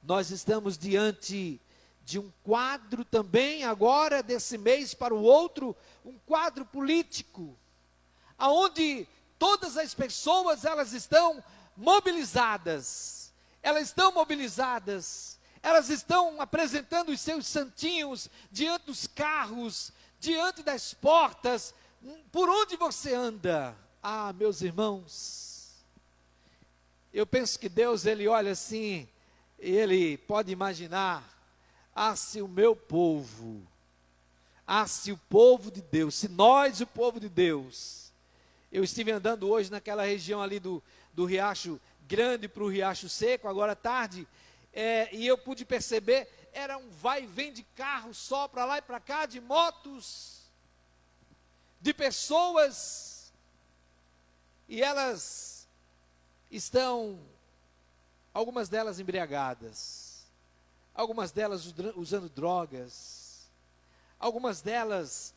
Nós estamos diante de um quadro também, agora, desse mês para o outro, um quadro político, aonde todas as pessoas, elas estão mobilizadas, elas estão apresentando os seus santinhos diante dos carros, diante das portas, por onde você anda. Ah, meus irmãos, eu penso que Deus, ele olha assim, ele pode imaginar, se o meu povo, se o povo de Deus, se nós, o povo de Deus, eu estive andando hoje naquela região ali do Riacho Grande para o Riacho Seco, agora à tarde, e eu pude perceber, era um vai e vem de carros só para lá e para cá, de motos, de pessoas, e elas estão, algumas delas embriagadas, algumas delas usando drogas, algumas delas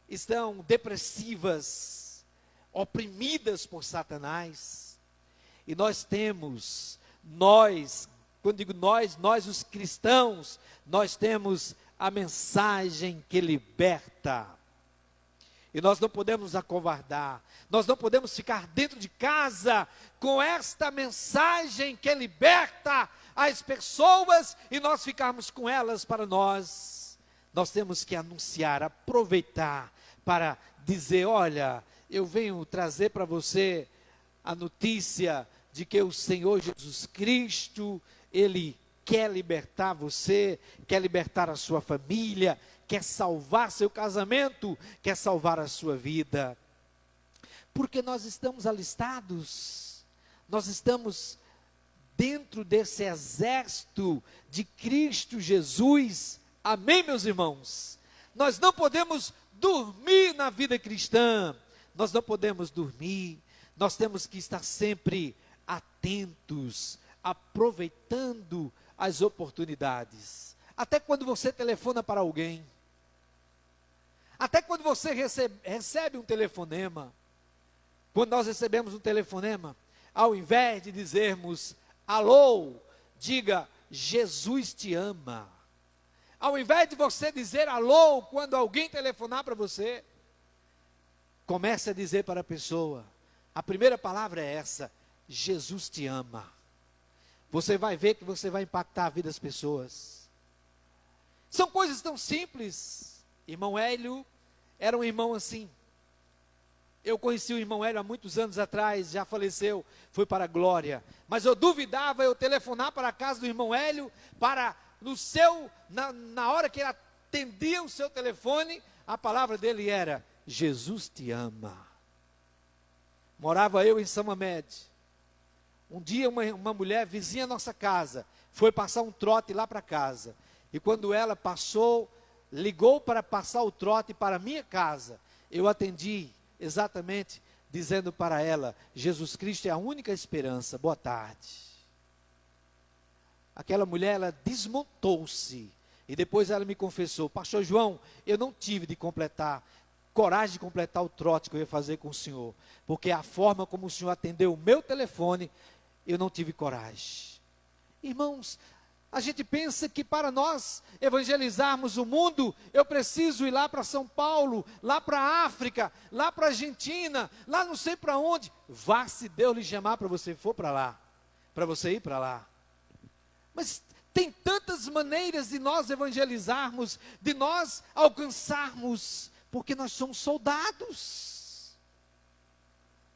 estão depressivas, oprimidas por Satanás. E nós temos, quando digo nós os cristãos, nós temos a mensagem que liberta. E nós não podemos nos acovardar, nós não podemos ficar dentro de casa com esta mensagem que liberta as pessoas e nós ficarmos com elas para nós. Nós temos que anunciar, aproveitar para dizer, olha, eu venho trazer para você a notícia de que o Senhor Jesus Cristo, Ele quer libertar você, quer libertar a sua família, quer salvar seu casamento, quer salvar a sua vida. Porque nós estamos alistados, nós estamos dentro desse exército de Cristo Jesus. Amém, meus irmãos? Nós não podemos dormir na vida cristã, nós não podemos dormir, nós temos que estar sempre atentos, aproveitando as oportunidades. Até quando você telefona para alguém, até quando você recebe um telefonema, quando nós recebemos um telefonema, ao invés de dizermos, alô, diga, Jesus te ama. Ao invés de você dizer alô, quando alguém telefonar para você, comece a dizer para a pessoa, a primeira palavra é essa, Jesus te ama. Você vai ver que você vai impactar a vida das pessoas. São coisas tão simples. Irmão Hélio era um irmão assim. Eu conheci o irmão Hélio há muitos anos atrás, já faleceu, foi para a glória. Mas eu duvidava eu telefonar para a casa do irmão Hélio, na hora que ele atendia o seu telefone, a palavra dele era, Jesus te ama. Morava eu em Samamed. Um dia uma mulher vizinha à nossa casa, foi passar um trote lá para casa. E quando ela passou, ligou para passar o trote para a minha casa, eu atendi exatamente dizendo para ela, Jesus Cristo é a única esperança, boa tarde. Aquela mulher, ela desmontou-se, e depois ela me confessou, pastor João, eu não tive coragem de completar o trote que eu ia fazer com o senhor, porque a forma como o senhor atendeu o meu telefone, eu não tive coragem. Irmãos, a gente pensa que para nós evangelizarmos o mundo, eu preciso ir lá para São Paulo, lá para a África, lá para a Argentina, lá não sei para onde. Vá se Deus lhe chamar para você for para lá, para você ir para lá. Mas tem tantas maneiras de nós evangelizarmos, de nós alcançarmos, porque nós somos soldados,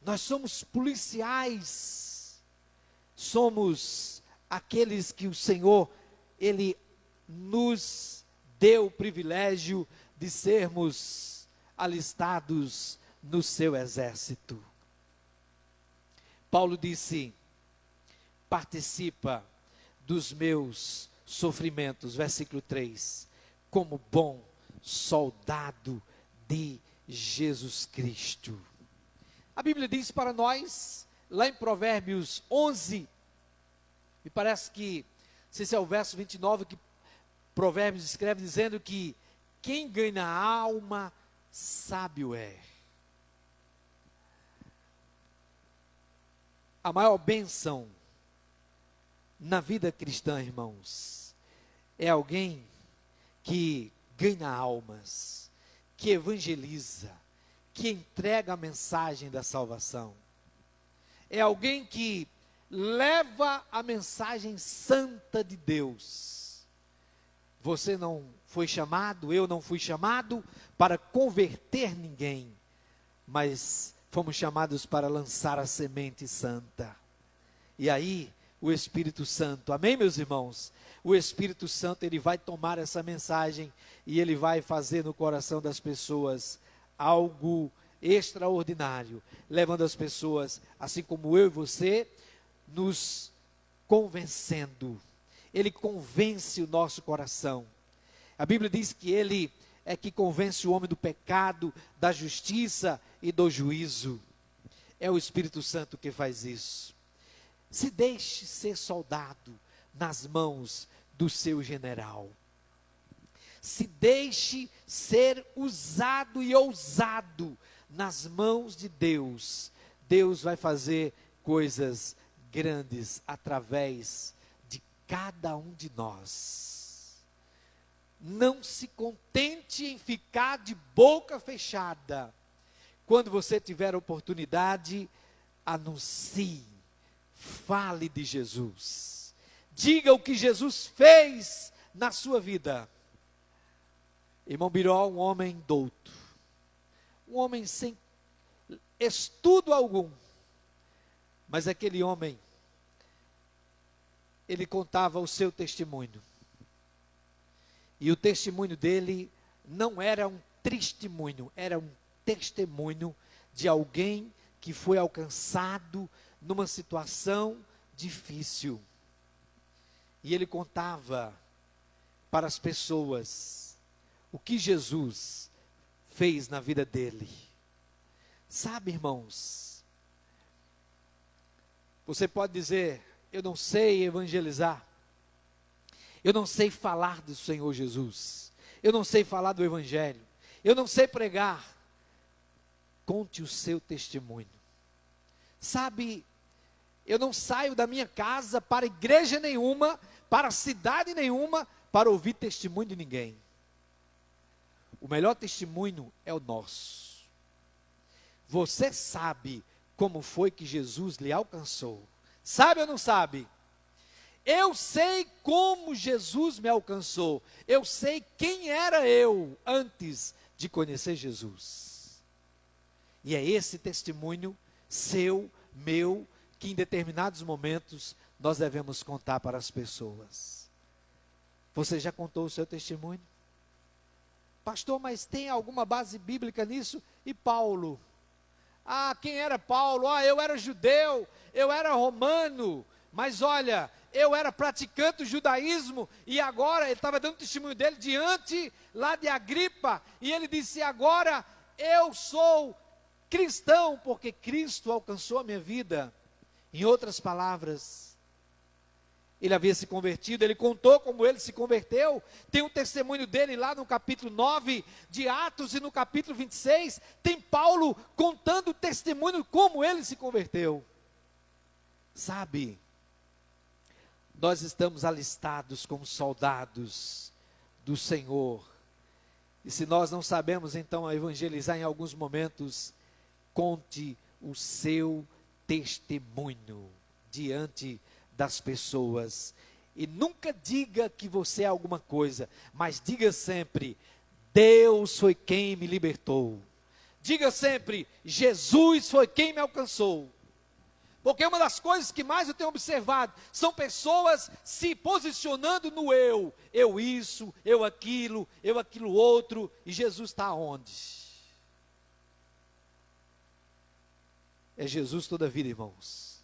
nós somos policiais, somos aqueles que o Senhor, Ele nos deu o privilégio de sermos alistados no seu exército. Paulo disse: participa dos meus sofrimentos, versículo 3, como bom soldado de Jesus Cristo. A Bíblia diz para nós, lá em Provérbios 11, me parece que, se é o verso 29, que Provérbios escreve dizendo que quem ganha a alma, sábio é. A maior bênção na vida cristã, irmãos, é alguém que ganha almas, que evangeliza, que entrega a mensagem da salvação. É alguém que leva a mensagem santa de Deus. Você não foi chamado, eu não fui chamado para converter ninguém, mas fomos chamados para lançar a semente santa. E aí, o Espírito Santo, amém, meus irmãos? O Espírito Santo, ele vai tomar essa mensagem e ele vai fazer no coração das pessoas algo extraordinário, levando as pessoas, assim como eu e você, nos convencendo. Ele convence o nosso coração. A Bíblia diz que ele é que convence o homem do pecado, da justiça e do juízo. É o Espírito Santo que faz isso. Se deixe ser soldado nas mãos do seu general. Se deixe ser usado e ousado nas mãos de Deus. Deus vai fazer coisas grandes através de cada um de nós. Não se contente em ficar de boca fechada. Quando você tiver oportunidade, anuncie. Fale de Jesus. Diga o que Jesus fez na sua vida. Irmão Biró, um homem douto. Um homem sem estudo algum. Mas aquele homem, ele contava o seu testemunho. E o testemunho dele não era um testemunho, era um testemunho de alguém que foi alcançado numa situação difícil. E ele contava para as pessoas o que Jesus fez na vida dele. Sabe, irmãos, você pode dizer: eu não sei evangelizar, eu não sei falar do Senhor Jesus, eu não sei falar do Evangelho, eu não sei pregar. Conte o seu testemunho. Sabe, eu não saio da minha casa para igreja nenhuma, para cidade nenhuma, para ouvir testemunho de ninguém. O melhor testemunho é o nosso. Você sabe como foi que Jesus lhe alcançou? Sabe ou não sabe? Eu sei como Jesus me alcançou. Eu sei quem era eu antes de conhecer Jesus. E é esse testemunho seu, meu, que em determinados momentos nós devemos contar para as pessoas. Você já contou o seu testemunho? Pastor, mas tem alguma base bíblica nisso? E Paulo? Ah, quem era Paulo? Ah, eu era judeu, eu era romano, mas olha, eu era praticante do judaísmo, e agora, ele estava dando testemunho dele diante lá de Agripa, e ele disse: agora eu sou cristão, porque Cristo alcançou a minha vida. Em outras palavras, ele havia se convertido, ele contou como ele se converteu. Tem um testemunho dele lá no capítulo 9 de Atos, e no capítulo 26, tem Paulo contando o testemunho como ele se converteu. Sabe, nós estamos alistados como soldados do Senhor, e se nós não sabemos então evangelizar em alguns momentos, conte o seu testemunho diante das pessoas. E nunca diga que você é alguma coisa, mas diga sempre: Deus foi quem me libertou. Diga sempre: Jesus foi quem me alcançou. Porque uma das coisas que mais eu tenho observado são pessoas se posicionando no eu. Eu isso, eu aquilo outro. E Jesus está onde? É Jesus toda a vida, irmãos.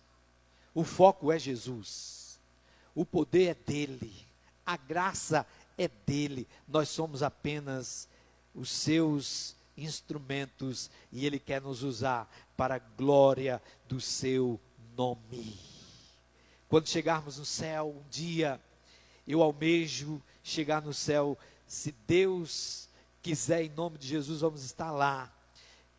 O foco é Jesus. O poder é dele. A graça é dele. Nós somos apenas os seus instrumentos. E ele quer nos usar para a glória do seu nome. Quando chegarmos no céu, um dia, eu almejo chegar no céu. Se Deus quiser, em nome de Jesus, vamos estar lá.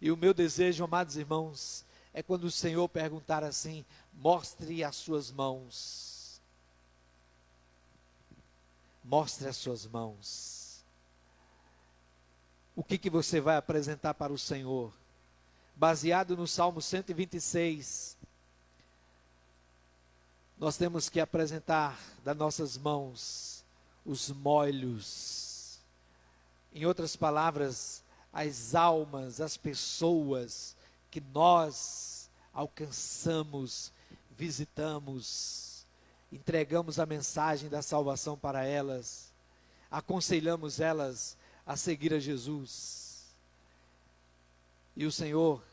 E o meu desejo, amados irmãos, é quando o Senhor perguntar assim: mostre as suas mãos. Mostre as suas mãos. O que você vai apresentar para o Senhor? Baseado no Salmo 126, nós temos que apresentar das nossas mãos os molhos. Em outras palavras, as almas, as pessoas que nós alcançamos, visitamos, entregamos a mensagem da salvação para elas, aconselhamos elas a seguir a Jesus. E o Senhor,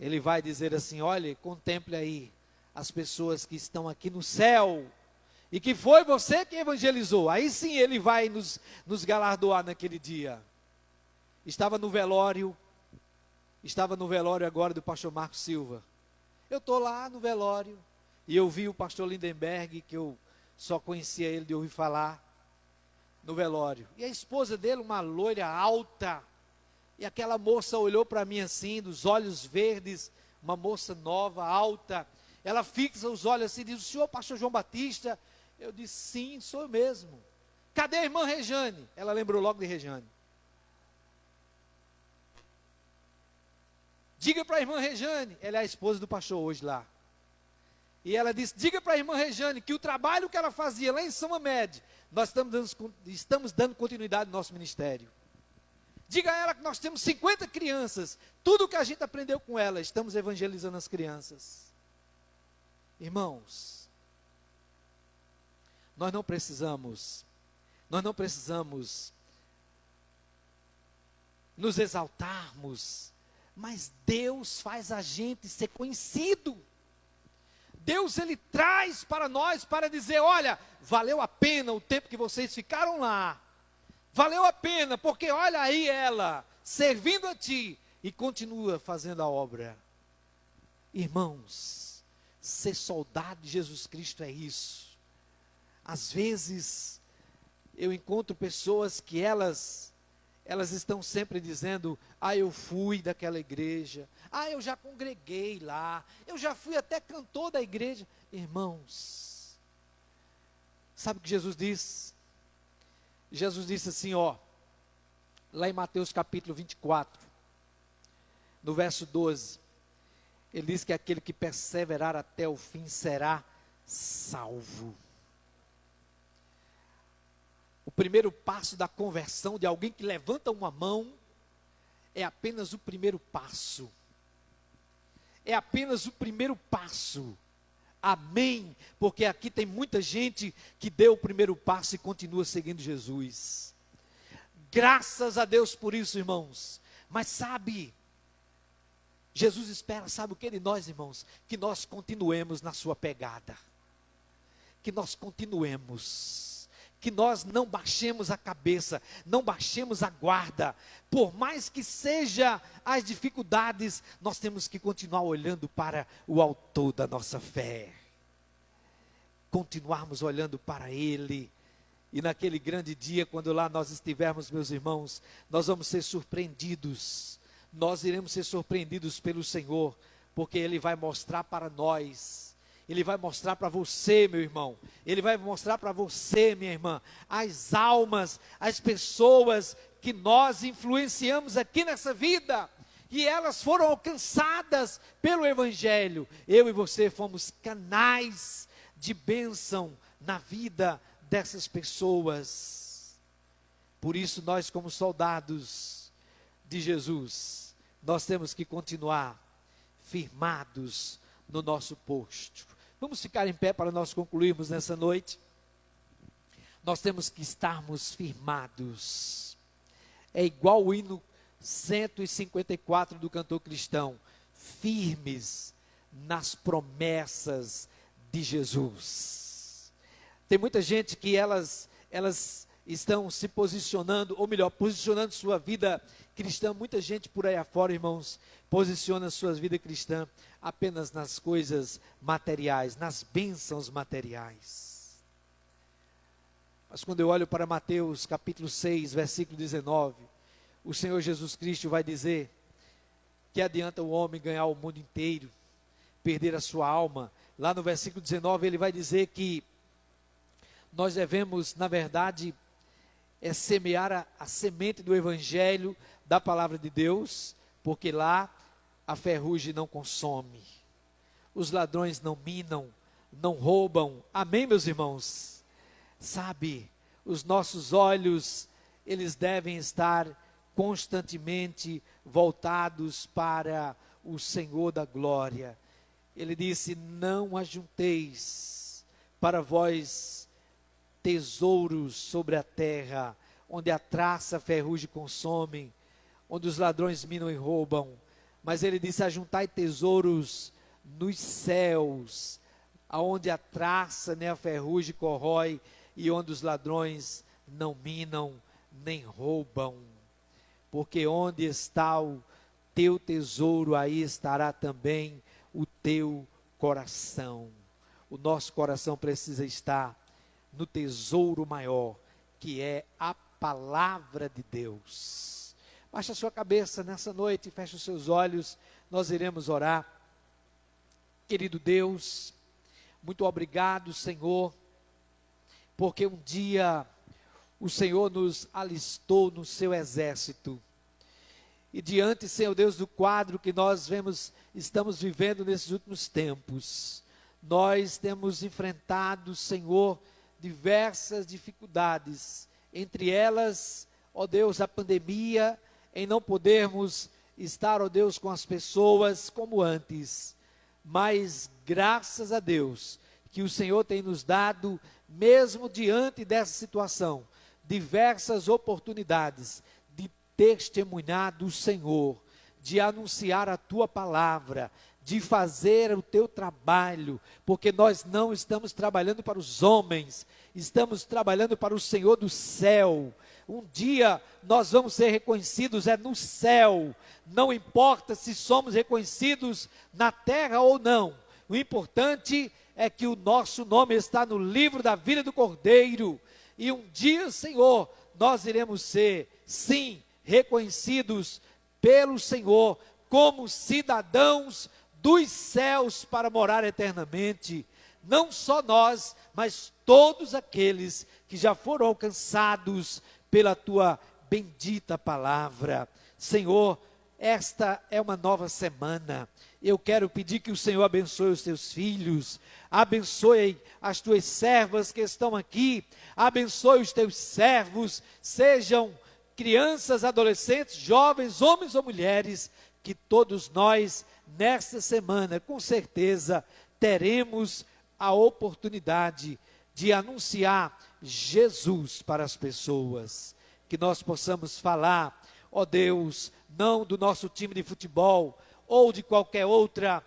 Ele vai dizer assim: olhe, contemple aí as pessoas que estão aqui no céu, e que foi você que evangelizou. Aí sim Ele vai nos galardoar naquele dia. Estava no velório agora do pastor Marcos Silva. Eu estou lá no velório, e eu vi o pastor Lindenberg, que eu só conhecia ele de ouvir falar, no velório. E a esposa dele, uma loira alta, e aquela moça olhou para mim assim, dos olhos verdes, uma moça nova, alta. Ela fixa os olhos assim e diz: o senhor, pastor João Batista? Eu disse: sim, sou eu mesmo. Cadê a irmã Rejane? Ela lembrou logo de Rejane. Diga para a irmã Rejane, ela é a esposa do pastor hoje lá. E ela disse: diga para a irmã Rejane que o trabalho que ela fazia lá em São Amédio, nós estamos dando continuidade no nosso ministério. Diga a ela que nós temos 50 crianças, tudo que a gente aprendeu com ela, estamos evangelizando as crianças. Irmãos, nós não precisamos nos exaltarmos, mas Deus faz a gente ser conhecido. Deus, Ele traz para nós para dizer: olha, valeu a pena o tempo que vocês ficaram lá, valeu a pena, porque olha aí ela, servindo a ti, e continua fazendo a obra. Irmãos, ser soldado de Jesus Cristo é isso. Às vezes, eu encontro pessoas que elas estão sempre dizendo: ah, eu fui daquela igreja, ah, eu já congreguei lá, eu já fui até cantor da igreja. Irmãos, sabe o que Jesus disse? Jesus disse assim, ó, lá em Mateus capítulo 24, no verso 12, Ele diz que aquele que perseverar até o fim será salvo. O primeiro passo da conversão de alguém que levanta uma mão é apenas o primeiro passo. É apenas o primeiro passo. Amém? Porque aqui tem muita gente que deu o primeiro passo e continua seguindo Jesus. Graças a Deus por isso, irmãos. Mas sabe, Jesus espera, sabe o que de nós, irmãos? Que nós continuemos na sua pegada. Que nós continuemos. Que nós não baixemos a cabeça, não baixemos a guarda. Por mais que seja as dificuldades, nós temos que continuar olhando para o autor da nossa fé. Continuarmos olhando para Ele. E naquele grande dia, quando lá nós estivermos, meus irmãos, nós vamos ser surpreendidos. Nós iremos ser surpreendidos pelo Senhor, porque Ele vai mostrar para nós. Ele vai mostrar para você, meu irmão. Ele vai mostrar para você, minha irmã, as almas, as pessoas que nós influenciamos aqui nessa vida. E elas foram alcançadas pelo Evangelho. Eu e você fomos canais de bênção na vida dessas pessoas. Por isso, nós, como soldados de Jesus, nós temos que continuar firmados no nosso posto. Vamos ficar em pé para nós concluirmos nessa noite. Nós temos que estarmos firmados. É igual o hino 154 do cantor cristão. Firmes nas promessas de Jesus. Tem muita gente que elas estão se posicionando, ou melhor, posicionando sua vida cristã. Muita gente por aí afora, irmãos, posiciona sua vida cristã apenas nas coisas materiais, nas bênçãos materiais. Mas quando eu olho para Mateus capítulo 6, versículo 19, o Senhor Jesus Cristo vai dizer que adianta o homem ganhar o mundo inteiro, perder a sua alma. Lá no versículo 19 ele vai dizer que nós devemos, na verdade, semear a semente do Evangelho, da palavra de Deus, porque lá a ferrugem não consome, os ladrões não minam, não roubam. Amém, meus irmãos? Sabe, os nossos olhos, eles devem estar constantemente voltados para o Senhor da glória. Ele disse: não ajunteis para vós tesouros sobre a terra, onde a traça, a ferrugem consomem, onde os ladrões minam e roubam. Mas ele disse: ajuntai tesouros nos céus, aonde a traça, a ferrugem corrói, e onde os ladrões não minam nem roubam. Porque onde está o teu tesouro, aí estará também o teu coração. O nosso coração precisa estar no tesouro maior, que é a palavra de Deus. Baixa a sua cabeça nessa noite, feche os seus olhos, nós iremos orar. Querido Deus, muito obrigado, Senhor, porque um dia o Senhor nos alistou no seu exército. E diante, Senhor Deus, do quadro que nós estamos vivendo nesses últimos tempos, nós temos enfrentado, Senhor, diversas dificuldades, entre elas, ó Deus, a pandemia, em não podermos estar, ó Deus, com as pessoas como antes. Mas graças a Deus que o Senhor tem nos dado, mesmo diante dessa situação, diversas oportunidades de testemunhar do Senhor, de anunciar a tua palavra, de fazer o teu trabalho, porque nós não estamos trabalhando para os homens, estamos trabalhando para o Senhor do céu. Um dia nós vamos ser reconhecidos no céu, não importa se somos reconhecidos na terra ou não, o importante é que o nosso nome está no livro da vida do Cordeiro, e um dia, Senhor, nós iremos ser, sim, reconhecidos pelo Senhor, como cidadãos dos céus para morar eternamente. Não só nós, mas todos aqueles que já foram alcançados pela tua bendita palavra. Senhor, esta é uma nova semana. Eu quero pedir que o Senhor abençoe os teus filhos, abençoe as tuas servas que estão aqui, abençoe os teus servos, sejam crianças, adolescentes, jovens, homens ou mulheres, que todos nós, nesta semana, com certeza, teremos a oportunidade de anunciar Jesus para as pessoas. Que nós possamos falar, ó Deus, não do nosso time de futebol, ou de qualquer outra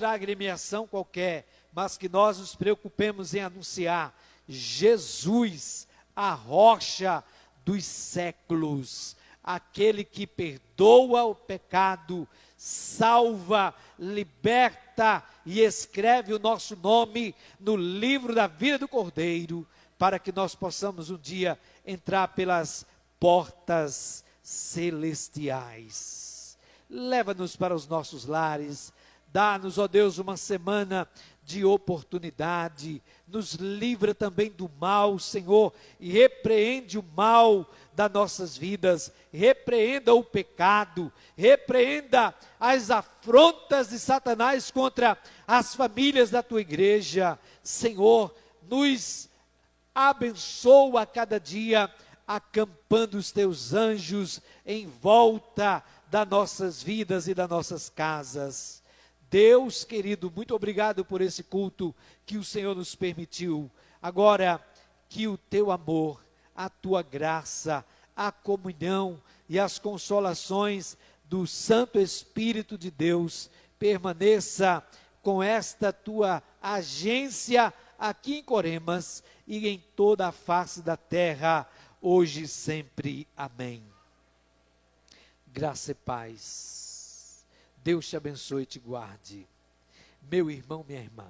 agremiação qualquer, mas que nós nos preocupemos em anunciar Jesus, a rocha dos séculos, aquele que perdoa o pecado, salva, liberta e escreve o nosso nome no livro da vida do Cordeiro, para que nós possamos um dia entrar pelas portas celestiais. Leva-nos para os nossos lares, dá-nos, ó Deus, uma semana de oportunidade, nos livra também do mal, Senhor, e repreende o mal das nossas vidas, repreenda o pecado, repreenda as afrontas de Satanás contra as famílias da tua igreja. Senhor, nos Abençoa cada dia, acampando os teus anjos em volta das nossas vidas e das nossas casas. Deus querido, muito obrigado por esse culto que o Senhor nos permitiu. Agora, que o teu amor, a tua graça, a comunhão e as consolações do Santo Espírito de Deus permaneça com esta tua agência aqui em Coremas e em toda a face da terra, hoje e sempre. Amém. Graça e paz. Deus te abençoe e te guarde. Meu irmão, minha irmã.